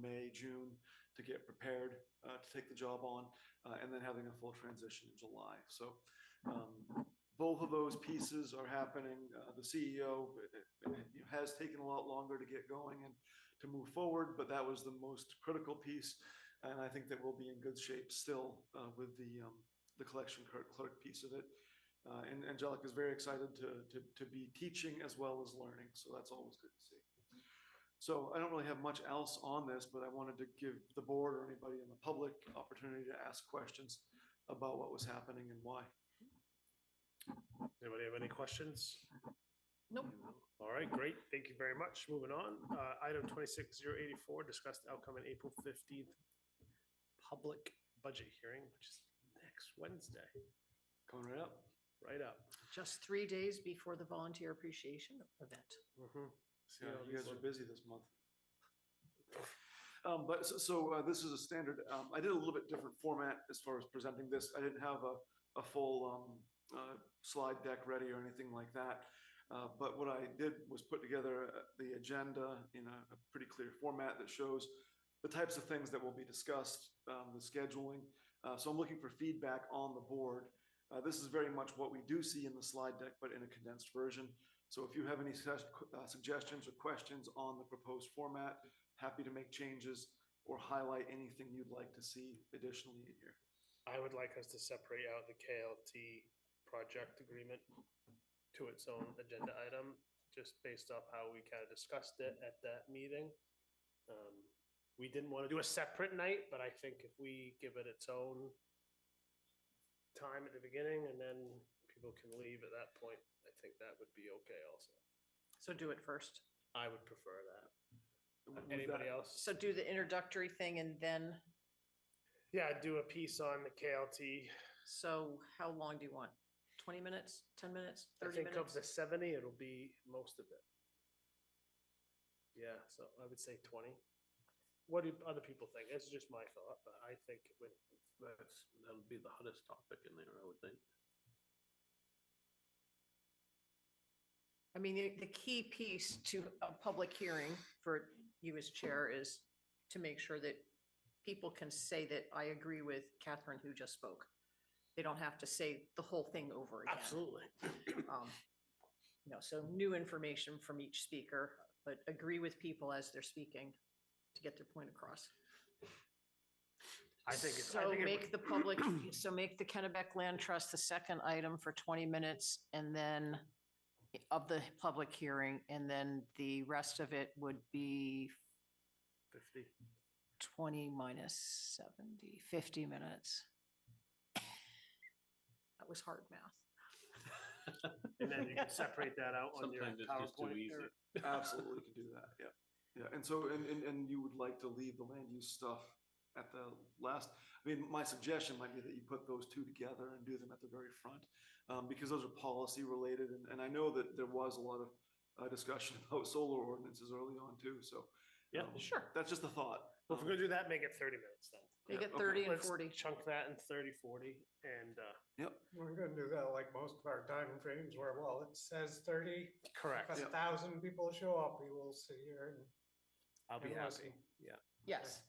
May, June to get prepared to take the job on, and then having a full transition in July. So both of those pieces are happening. The CEO has taken a lot longer to get going and to move forward, but that was the most critical piece. And I think that we'll be in good shape still with the collection clerk piece of it. And Angelica is very excited to be teaching as well as learning. So that's always good to see. So I don't really have much else on this, but I wanted to give the board or anybody in the public opportunity to ask questions about what was happening and why. Anybody have any questions? Nope. All right, great. Thank you very much. Moving on. Item 26084, discuss the outcome in April 15th public budget hearing, which is next Wednesday. Coming right up. Right up. Just 3 days before the volunteer appreciation event. See Yeah, how you these guys are look. busy this month. But this is a standard. I did a little bit different format as far as presenting this. I didn't have a full slide deck ready or anything like that. But what I did was put together the agenda in a pretty clear format that shows the types of things that will be discussed, the scheduling. So I'm looking for feedback on the board. This is very much what we do see in the slide deck, but in a condensed version. So if you have any suggestions or questions on the proposed format, happy to make changes or highlight anything you'd like to see additionally in here. I would like us to separate out the KLT project agreement to its own agenda item, just based off how we kind of discussed it at that meeting. We didn't want to do a separate night, but I think if we give it its own time at the beginning and then people can leave at that point, I think that would be okay also. So do it first. I would prefer that. With Anybody that- else? So do the introductory thing and then, Yeah, do a piece on the KLT. so how long do you want? 20 minutes, 10 minutes, I 30 think of minutes? the 70, it'll be most of it. Yeah, so I would say 20. What do other people think? It's just my thought, but I think it would. That'll be the hottest topic in there, I would think. I mean, the key piece to a public hearing for you as chair is to make sure that people can say that I agree with Catherine who just spoke. They don't have to say the whole thing over again. Absolutely. So new information from each speaker, but agree with people as they're speaking to get their point across. I think it's. So make the public, so make the Kennebec Land Trust the second item for 20 minutes and then of the public hearing, and then the rest of it would be 50. 20 minus 70, 50 minutes. That was hard math. And then you can separate that out on your Sometimes it's just too PowerPoint. easy. Absolutely can do that, yeah. Yeah, and so, and you would like to leave the land use stuff at the last, I mean, my suggestion might be that you put those two together and do them at the very front, because those are policy related, and I know that there was a lot of discussion about solar ordinances early on too, so. Yeah, sure. That's just a thought. Well, if we're gonna do that, make it 30 minutes then. Make Yeah, it okay. 30 and Let's 40. chunk that in 30, 40, and, We're gonna do that like most of our time frames where, well, it says 30. correct. If Yeah. 1,000 people show up, we will sit here and. I'll be and happy. listen. Yeah. Yes.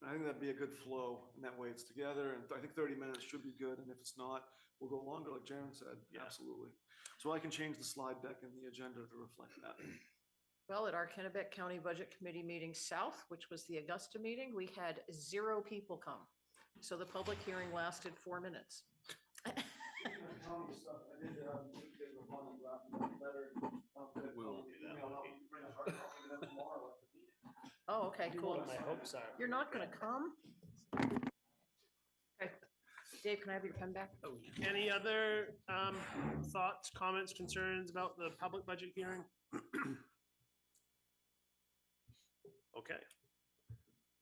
I think that'd be a good flow, and that way it's together, and I think 30 minutes should be good, and if it's not, we'll go longer, like Jaren said, Yeah. absolutely. So I can change the slide deck and the agenda to reflect that. Well, at our Kennebec County Budget Committee meeting south, which was the Augusta meeting, we had 0 people come. So the public hearing lasted 4 minutes. We won't do that. Oh, okay, cool. My hopes are. You're not gonna come? Okay. Dave, can I have your pen back? Any other thoughts, comments, concerns about the public budget hearing? Okay.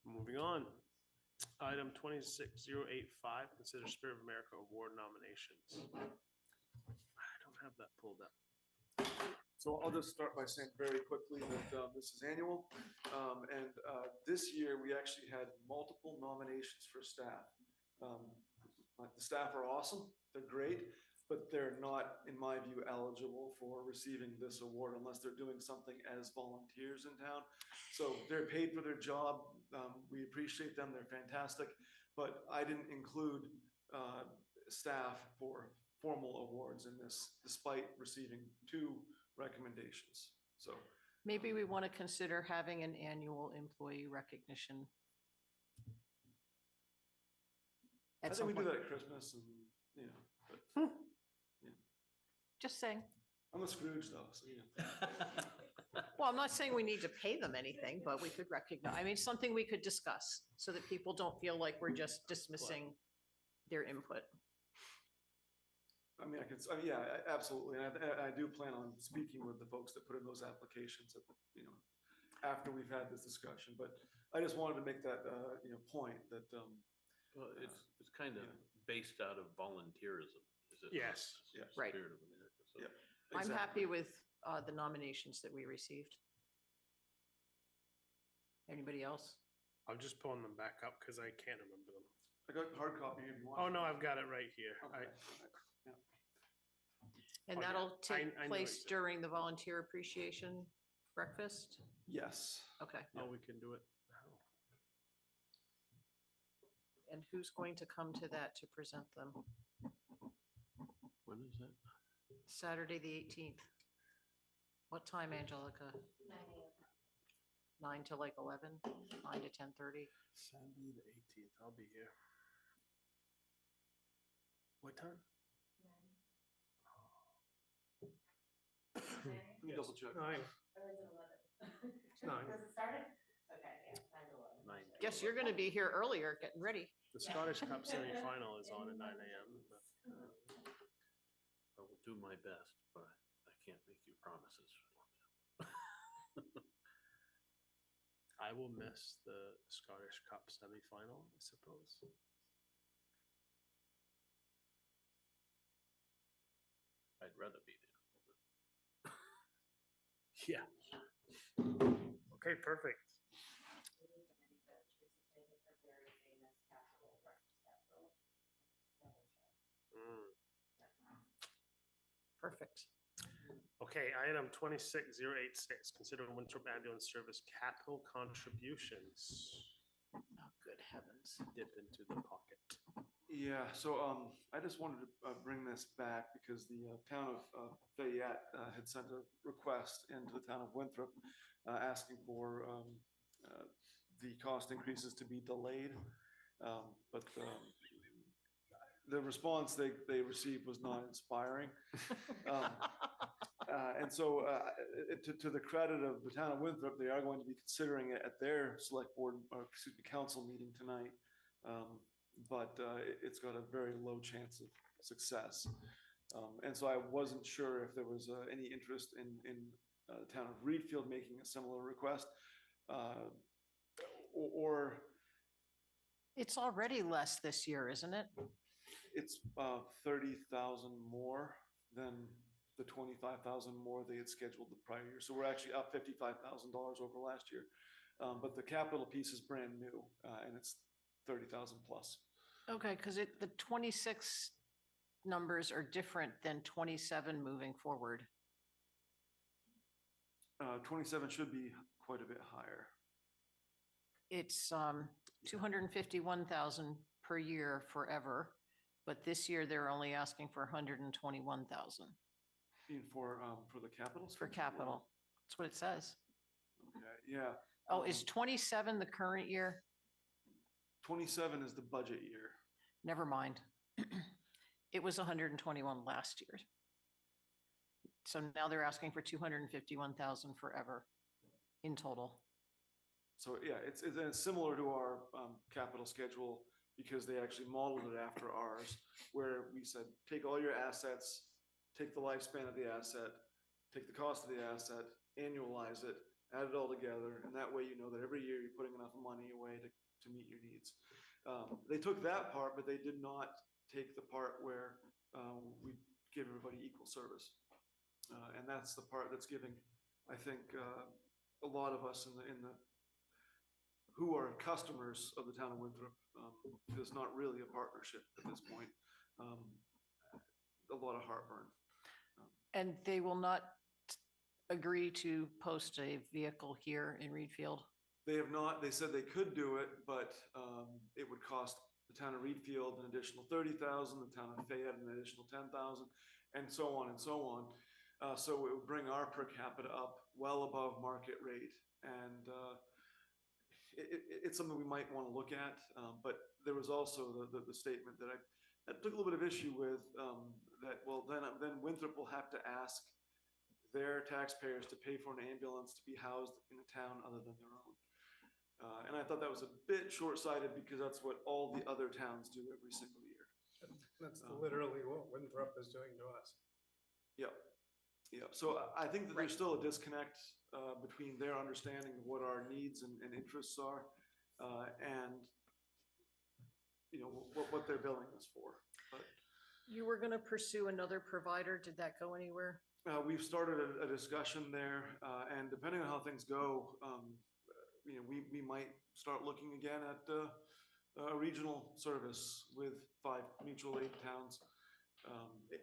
Moving on. Item 26085, consider Spirit of America Award nominations. I don't have that pulled up. So I'll just start by saying very quickly that this is annual. And this year, we actually had multiple nominations for staff. Like the staff are awesome, they're great, but they're not, in my view, eligible for receiving this award unless they're doing something as volunteers in town. So they're paid for their job. We appreciate them, they're fantastic, but I didn't include staff for formal awards in this, despite receiving 2 recommendations. So Maybe we want to consider having an annual employee recognition. I At think some we do point. that at Christmas and, you know, but Just saying. I'm a Scrooge though, so you know. Well, I'm not saying we need to pay them anything, but we could recognize, I mean, something we could discuss so that people don't feel like we're just dismissing their input. I mean, yeah, absolutely. And I do plan on speaking with the folks that put in those applications at the, you know, after we've had this discussion, but I just wanted to make that, you know, point that, Well, it's kind of based out of volunteerism, is it? not? Yes. Yeah. Right. Spirit of America, so. Yeah. I'm exactly. happy with the nominations that we received. Anybody else? I'm just pulling them back up because I can't remember them. I got hard copy if you want. Oh, no, I've got it right here. Okay. Yeah. And Oh, yeah. that'll take I know place it's- during the volunteer appreciation breakfast? Yes. Okay. Oh, we can do it now. And who's going to come to that to present them? When is that? Saturday, the 18th. What time, Angelica? 9 to like 11, 9 to 10:30? Saturday the 18th, I'll be here. What time? Let me double check. 9. Or is it 11? It's 9. Does it start it? Okay, yeah, 9 to 11. 9. Guess you're gonna be here earlier, getting ready. The Scottish Cup semifinal is on at 9 AM. I will do my best, but I can't make you promises. I will miss the Scottish Cup semifinal, I suppose. I'd rather be there. Yeah. Okay, perfect. Mm. Perfect. Okay, item 26086, consider Winthrop Ambulance Service capital contributions. Oh, good heavens. Dip into the pocket. Yeah, so I just wanted to bring this back because the town of Fayette had sent a request into the town of Winthrop asking for the cost increases to be delayed. But the response they received was not inspiring. And so to the credit of the town of Winthrop, they are going to be considering it at their select board, or excuse me, council meeting tonight. But it's got a very low chance of success. And so I wasn't sure if there was any interest in the town of Readfield making a similar request, or It's already less this year, isn't it? it's 30,000 more than the 25,000 more they had scheduled the prior year. So we're actually up $55,000 over last year. But the capital piece is brand new, and it's 30,000 plus. Okay, because the 26 numbers are different than 27 moving forward. 27 should be quite a bit higher. It's 251,000 per year forever, but this year they're only asking for 121,000 For the capital? for schedule? capital. That's what it says. Okay, yeah. Oh, is 27 the current year? 27 is the budget year. Never mind. It was 121 last year. So now they're asking for 251,000 forever in total. So yeah, it's similar to our capital schedule because they actually modeled it after ours, where we said, take all your assets, take the lifespan of the asset, take the cost of the asset, annualize it, add it all together, and that way you know that every year you're putting enough money away to meet your needs. They took that part, but they did not take the part where we give everybody equal service. And that's the part that's giving, I think, a lot of us in the who are customers of the town of Winthrop, there's not really a partnership at this point. A lot of heartburn. And they will not agree to post a vehicle here in Readfield? They have not. They said they could do it, but it would cost the town of Readfield an additional 30,000, the town of Fayette an additional 10,000, and so on and so on. So it would bring our per capita up well above market rate, and it's something we might want to look at. But there was also the statement that I took a little bit of issue with, that well then Winthrop will have to ask their taxpayers to pay for an ambulance to be housed in a town other than their own. And I thought that was a bit short-sighted because that's what all the other towns do every single year. That's literally what Winthrop is doing to us. Yep. Yep. So I think that there's still a disconnect between their understanding of what our needs and interests are, and you know what they're billing us for. But You were going to pursue another provider. Did that go anywhere? we've started a discussion there, and depending on how things go, you know, we might start looking again at a regional service with 5 mutual aid towns.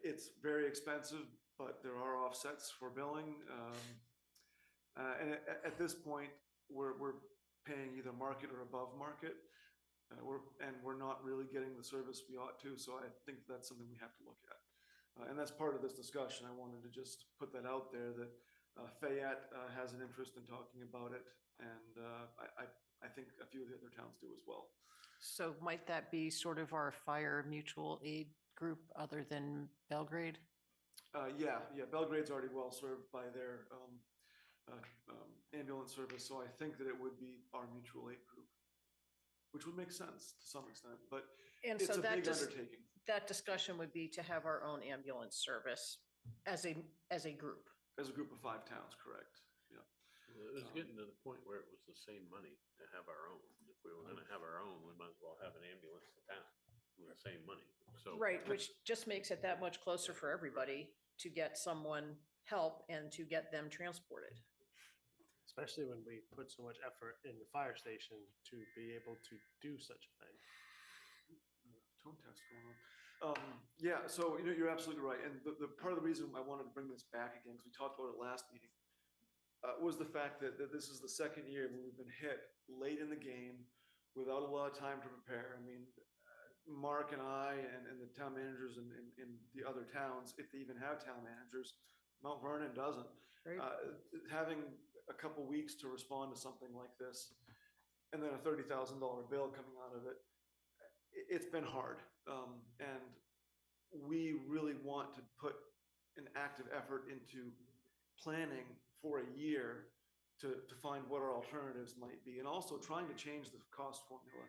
It's very expensive, but there are offsets for billing. And at this point, we're paying either market or above market. We're not really getting the service we ought to, so I think that's something we have to look at. And that's part of this discussion. I wanted to just put that out there that Fayette has an interest in talking about it, and I think a few of the other towns do as well. So might that be sort of our fire mutual aid group other than Belgrade? Yeah, Belgrade's already well served by their ambulance service, so I think that it would be our mutual aid group, which would make sense to some extent, but And it's so a that big just, undertaking. that discussion would be to have our own ambulance service as a group. As a group of 5 towns, correct? Yeah. It was getting to the point where it was the same money to have our own. If we were gonna have our own, we might as well have an ambulance in town with the same money, so. Right, which just makes it that much closer for everybody to get someone help and to get them transported. Especially when we put so much effort in the fire station to be able to do such a thing. Tone test going on. Yeah, so you know, you're absolutely right. And the part of the reason I wanted to bring this back again, because we talked about it last meeting, was the fact that this is the second year where we've been hit late in the game without a lot of time to prepare. I mean, Mark and I and the town managers in the other towns, if they even have town managers, Mount Vernon doesn't. Right. Having a couple weeks to respond to something like this, and then a $30,000 bill coming out of it, it's been hard. And we really want to put an active effort into planning for a year to find what our alternatives might be, and also trying to change the cost formula.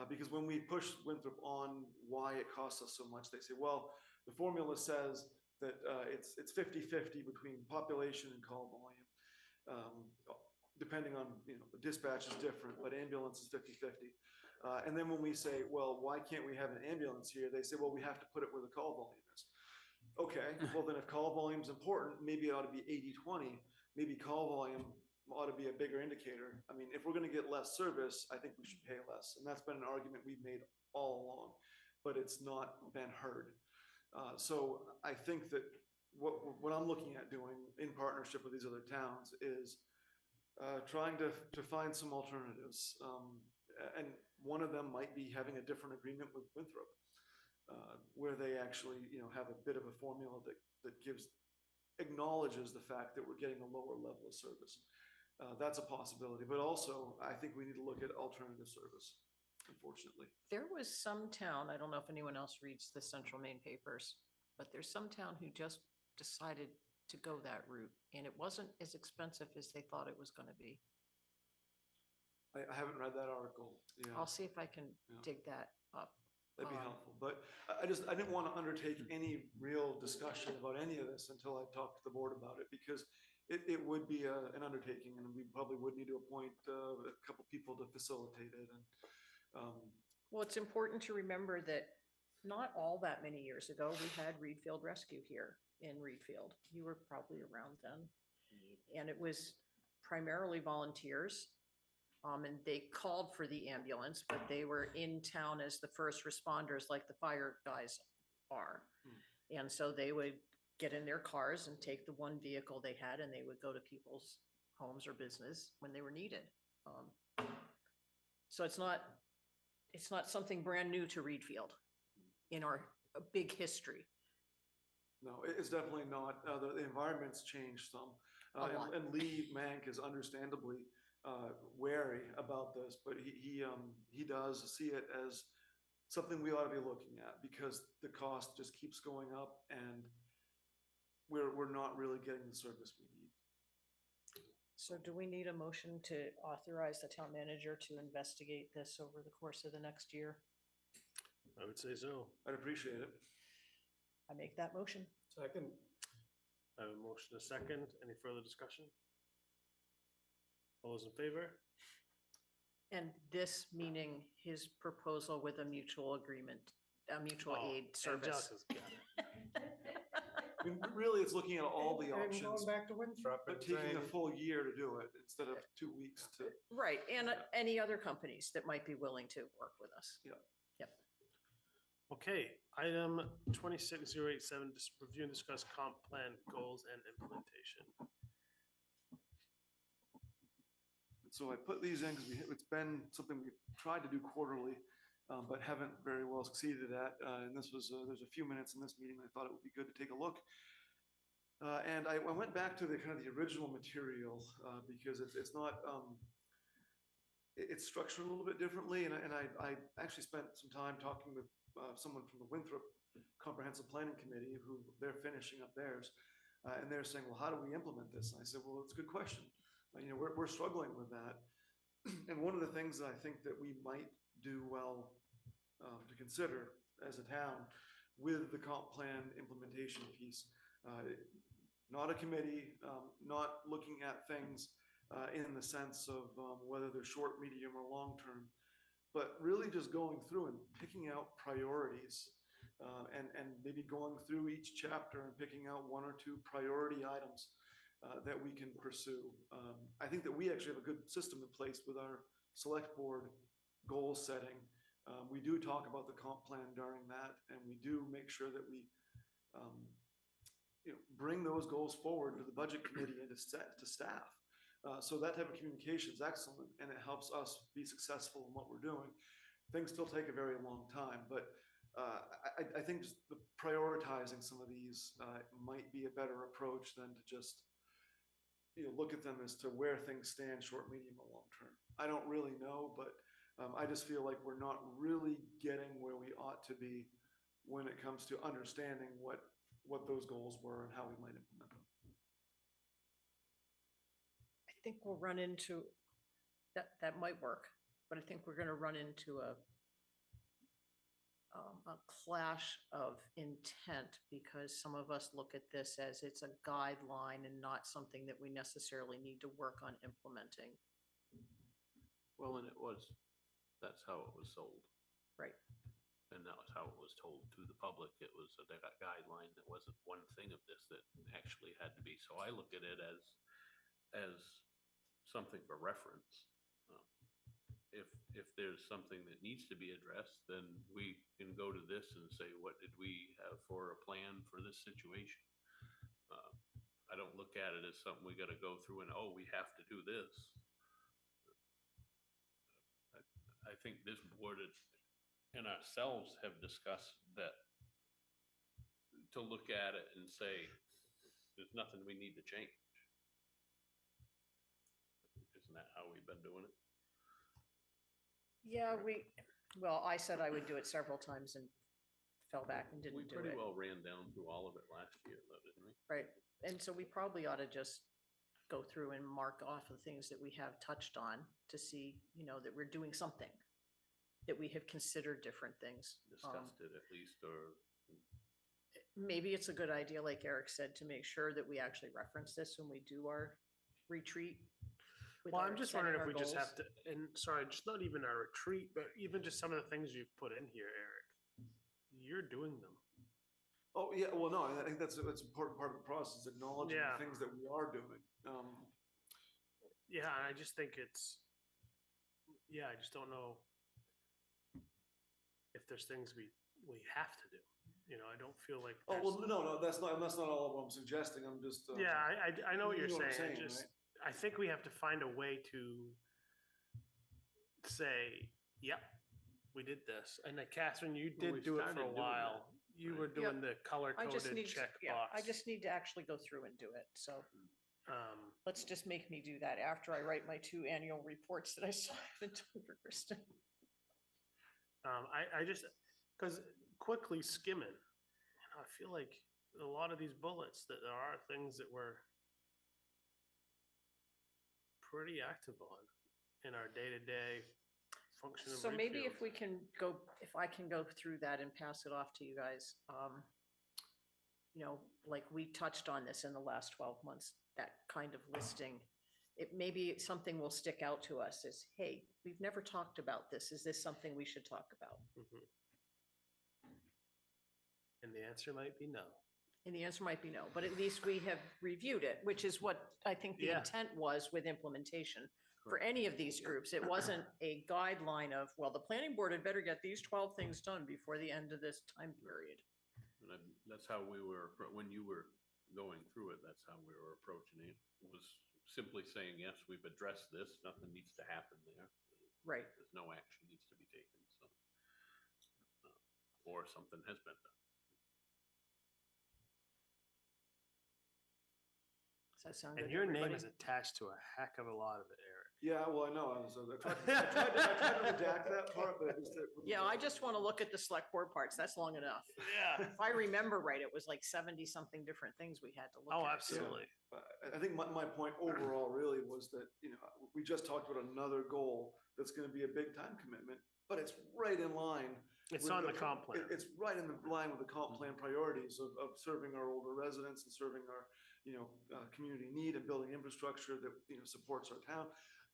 Because when we push Winthrop on why it costs us so much, they say, well, the formula says that it's 50-50 between population and call volume. depending on, the dispatch is different, but ambulance is 50/50. And then when we say, well, why can't we have an ambulance here? They say, well, we have to put it where the call volume is. Okay, well then if call volume is important, maybe it ought to be 80/20. Maybe call volume ought to be a bigger indicator. I mean, if we're gonna get less service, I think we should pay less. And that's been an argument we've made all along, but it's not been heard. So I think that what I'm looking at doing in partnership with these other towns is trying to find some alternatives. And one of them might be having a different agreement with Winthrop, where they actually, have a bit of a formula that acknowledges the fact that we're getting a lower level of service. That's a possibility, but also I think we need to look at alternative service, unfortunately. There was some town, I don't know if anyone else reads the Central Maine papers, but there's some town who just decided to go that route, and it wasn't as expensive as they thought it was gonna be. I haven't read that article. Yeah, I'll see if I can Yeah. dig that up. that'd be um, helpful. But I didn't want to undertake any real discussion about any of this until I talked to the board about it, because it would be an undertaking, and we probably would need to appoint a couple people to facilitate it. And Well, it's important to remember that not all that many years ago, we had Readfield Rescue here in Readfield. You were probably around then. And it was primarily volunteers. And they called for the ambulance, but they were in town as the first responders like the fire guys are. And so they would get in their cars and take the one vehicle they had, and they would go to people's homes or business when they were needed. So it's not something brand new to Readfield in our big history. no, it's definitely not. The environment's changed some. A lot. And Lee Mank is understandably wary about this, but he does see it as something we ought to be looking at, because the cost just keeps going up, and we're not really getting the service we need. So do we need a motion to authorize the town manager to investigate this over the course of the next year? I would say so. I'd appreciate it. I make that motion. Second. I have a motion, a second. Any further discussion? All those in favor? And this meaning his proposal with a mutual agreement, a mutual Oh, aid service. Angelica's got it. I mean, really, it's looking at all the And options, going back to Winthrop but and taking a saying, full year to do it instead of 2 weeks to. Right, and any other companies that might be willing to work with us. Okay, item 26087, review and discuss comp plan goals and implementation. So I put these in because it's been something we've tried to do quarterly, but haven't very well succeeded at. And this was, there's a few minutes in this meeting, I thought it would be good to take a look. And I went back to the kind of the original material because it's not, it's structured a little bit differently. And I actually spent some time talking with someone from the Winthrop Comprehensive Planning Committee, who they're finishing up theirs. And they're saying, well, how do we implement this? And I said, well, it's a good question. We're struggling with that. And one of the things that I think that we might do well to consider as a town with the comp plan implementation piece, not a committee, not looking at things in the sense of whether they're short, medium, or long-term, but really just going through and picking out priorities and maybe going through each chapter and picking out one or two priority items that we can pursue. I think that we actually have a good system in place with our select board goal setting. We do talk about the comp plan during that, and we do make sure that we bring those goals forward to the budget committee and to staff. So that type of communication is excellent, and it helps us be successful in what we're doing. Things still take a very long time, but I think just prioritizing some of these might be a better approach than to just look at them as to where things stand short, medium, or long term. I don't really know, but I just feel like we're not really getting where we ought to be when it comes to understanding what those goals were and how we might implement them. I think we'll run into, that might work, but I think we're gonna run into a clash of intent because some of us look at this as it's a guideline and not something that we necessarily need to work on implementing. Well, and that's how it was sold. Right. And that was how it was told to the public. It was a guideline. That wasn't one thing of this that actually had to be. So I look at it as something for reference. If there's something that needs to be addressed, then we can go to this and say, what did we have for a plan for this situation? I don't look at it as something we got to go through and, oh, we have to do this. I think this board and ourselves have discussed that, to look at it and say, there's nothing we need to change. Isn't that how we've been doing it? Yeah, well, I said I would do it several times and fell back and We didn't do pretty it. well ran down through all of it last year, though, didn't we? Right, and so we probably ought to just go through and mark off the things that we have touched on to see, that we're doing something, that we have considered different things. Discussed it at least, or Maybe it's a good idea, like Eric said, to make sure that we actually reference this when we do our retreat. with Well, our- I'm just setting wondering if our we just have goals. to, and sorry, just not even our retreat, but even just some of the things you've put in here, Eric. You're doing them. Oh, yeah, well, no, I think that's an important part of the process, acknowledging Yeah. the things that we are doing. Yeah, and I just think it's, I just don't know if there's things we have to do. I don't feel like. Oh, there's- well, no, that's not all of what I'm suggesting, I'm just. Yeah, I know what you you're know what I'm saying. saying, Just, I think we have to find a way to say, yep, we did this. And like Catherine, you Well, did we do it for started a doing while. that, You right? were doing the color I just coded need, checkbox. I just need to actually go through and do it, so Um, let's just make me do that after I write my 2 annual reports that I still haven't done for Kristen. I just, because quickly skimming, I feel like a lot of these bullets that there are things that we're pretty active on in our day-to-day function of So maybe if Readfield. we can go, if I can go through that and pass it off to you guys, like we touched on this in the last 12 months, that kind of listing. Maybe something will stick out to us as, hey, we've never talked about this. Is this something we should talk about? Mhm. And the answer might be no. And the answer might be no, but at least we have reviewed it, which is what I think the Yeah. intent was with implementation. For any of these groups, it wasn't a guideline of, well, the planning board had better get these 12 things done before the end of this time period. And that's how we were, when you were going through it, that's how we were approaching it. Was simply saying, yes, we've addressed this, nothing needs to happen there. Right. There's no action needs to be taken, so. Or something has been done. Does that sound good? And to your name everybody? is attached to a heck of a lot of it, Eric. Yeah, well, I know, I tried to redact that part, but it's. Yeah, I just want to look at the select board parts. That's long enough. Yeah. If I remember right, it was like 70 something different things we had to look at. Oh, absolutely. I think my point overall really was that, we just talked about another goal that's gonna be a big time commitment, but it's right in line. It's with on the comp plan. It's right in the line with the comp plan priorities of serving our older residents and serving our, community need and building infrastructure that, supports our town.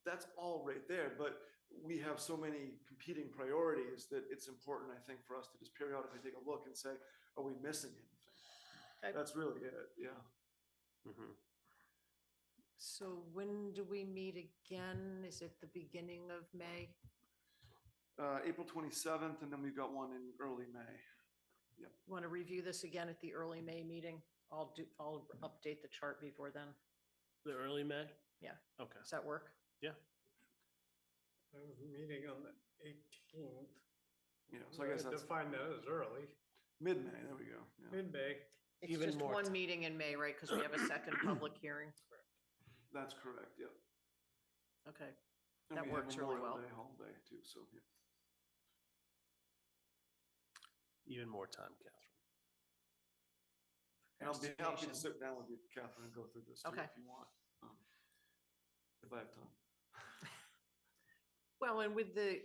That's all right there, but we have so many competing priorities that it's important, I think, for us to just periodically take a look and say, are we missing anything? Okay. That's really it, yeah. Mhm. So when do we meet again? Is it the beginning of May? April 27th, and then we've got one in early May. Want to review this again at the early May meeting? I'll update the chart before then. The early May? Yeah. Okay. Does that work? Meeting on the 18th. Yeah, so I guess that's Define that as early, mid-May, there we go. Yeah. mid-May. It's Even just more one time. meeting in May, right? Because we have a second public hearing. That's correct, yeah. Okay. And That we have works really Memorial well. Day holiday too, so, yeah. Even more time, Catherine. And I'll be happy to Procrastination. sit down with you, Catherine, and go through this too, Okay. if you want. If I have time. Well, and with the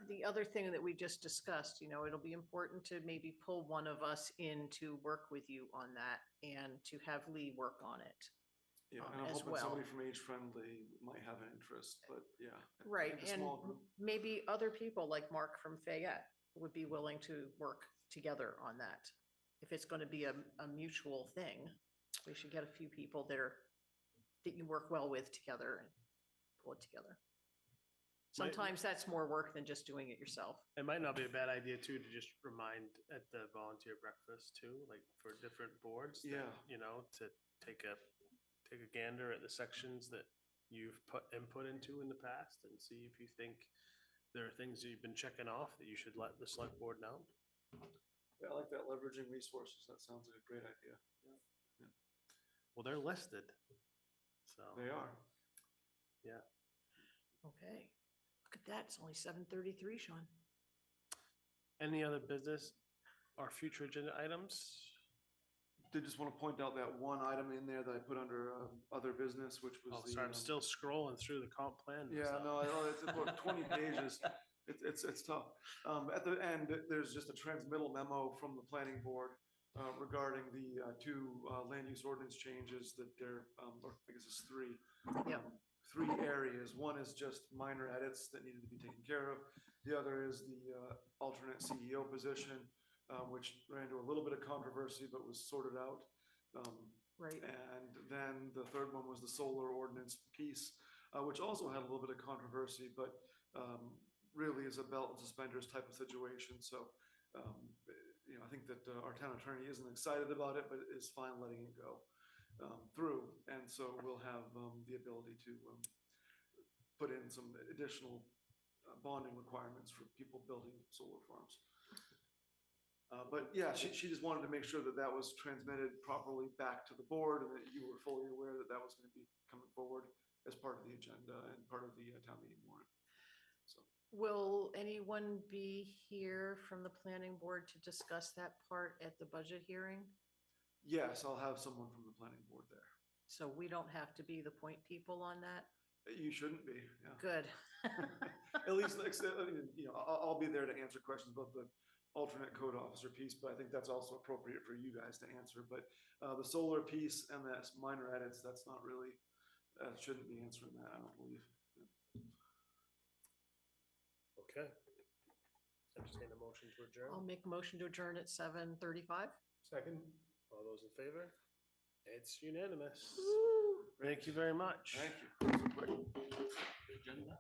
the other thing that we just discussed, you know, it'll be important to maybe pull one of us in to work with you on that and to have Lee work on it. Yeah, and I'm as hoping well. somebody from Age Friendly might have an interest, but yeah. I Right, think a and small group. maybe other people like Mark from Fayette would be willing to work together on that. If it's gonna be a mutual thing, we should get a few people that you work well with together and pull it together. Sometimes that's more work than just doing it yourself. It might not be a bad idea too, to just remind at the volunteer breakfast too, like for different boards. that, Yeah. You know, to take a gander at the sections that you've put input into in the past and see if you think there are things that you've been checking off that you should let the select board know. Yeah, I like that, leveraging resources. That sounds like a great idea. Well, they're listed. So, They are. Okay, look at that, it's only 7:33, Sean. any other business or future agenda items? Did just want to point out that one item in there that I put under other business, which was Oh, the. sorry, I'm still scrolling through the comp plan. Yeah, stuff. no, it's about 20 pages. It's tough. At the end, there's just a transmittal memo from the planning board regarding the two land use ordinance changes that they're, or I guess it's three. Yep. Three areas. One is just minor edits that needed to be taken care of. The other is the alternate CEO position, which ran into a little bit of controversy, but was sorted out. Right, And then the third one was the solar ordinance piece, which also had a little bit of controversy, but really is a belt and suspenders type of situation. So, you know, I think that our town attorney isn't excited about it, but is fine letting it go through. And so we'll have the ability to put in some additional bonding requirements for people building solar farms. But yeah, she just wanted to make sure that that was transmitted properly back to the board and that you were fully aware that that was going to be coming forward as part of the agenda and part of the town meeting warrant. So, will anyone be here from the planning board to discuss that part at the budget hearing? yes, I'll have someone from the planning board there. So we don't have to be the point people on that? You shouldn't be, yeah. Good. At least, like, you know, I'll be there to answer questions about the alternate code officer piece, but I think that's also appropriate for you guys to answer. But the solar piece and the minor edits, that's not really, shouldn't be answering that, I don't believe. Okay. Entertain a motion to adjourn. I'll make a motion to adjourn at 7:35. Second. All those in favor? It's unanimous. Thank you very much. Thank you. Agenda.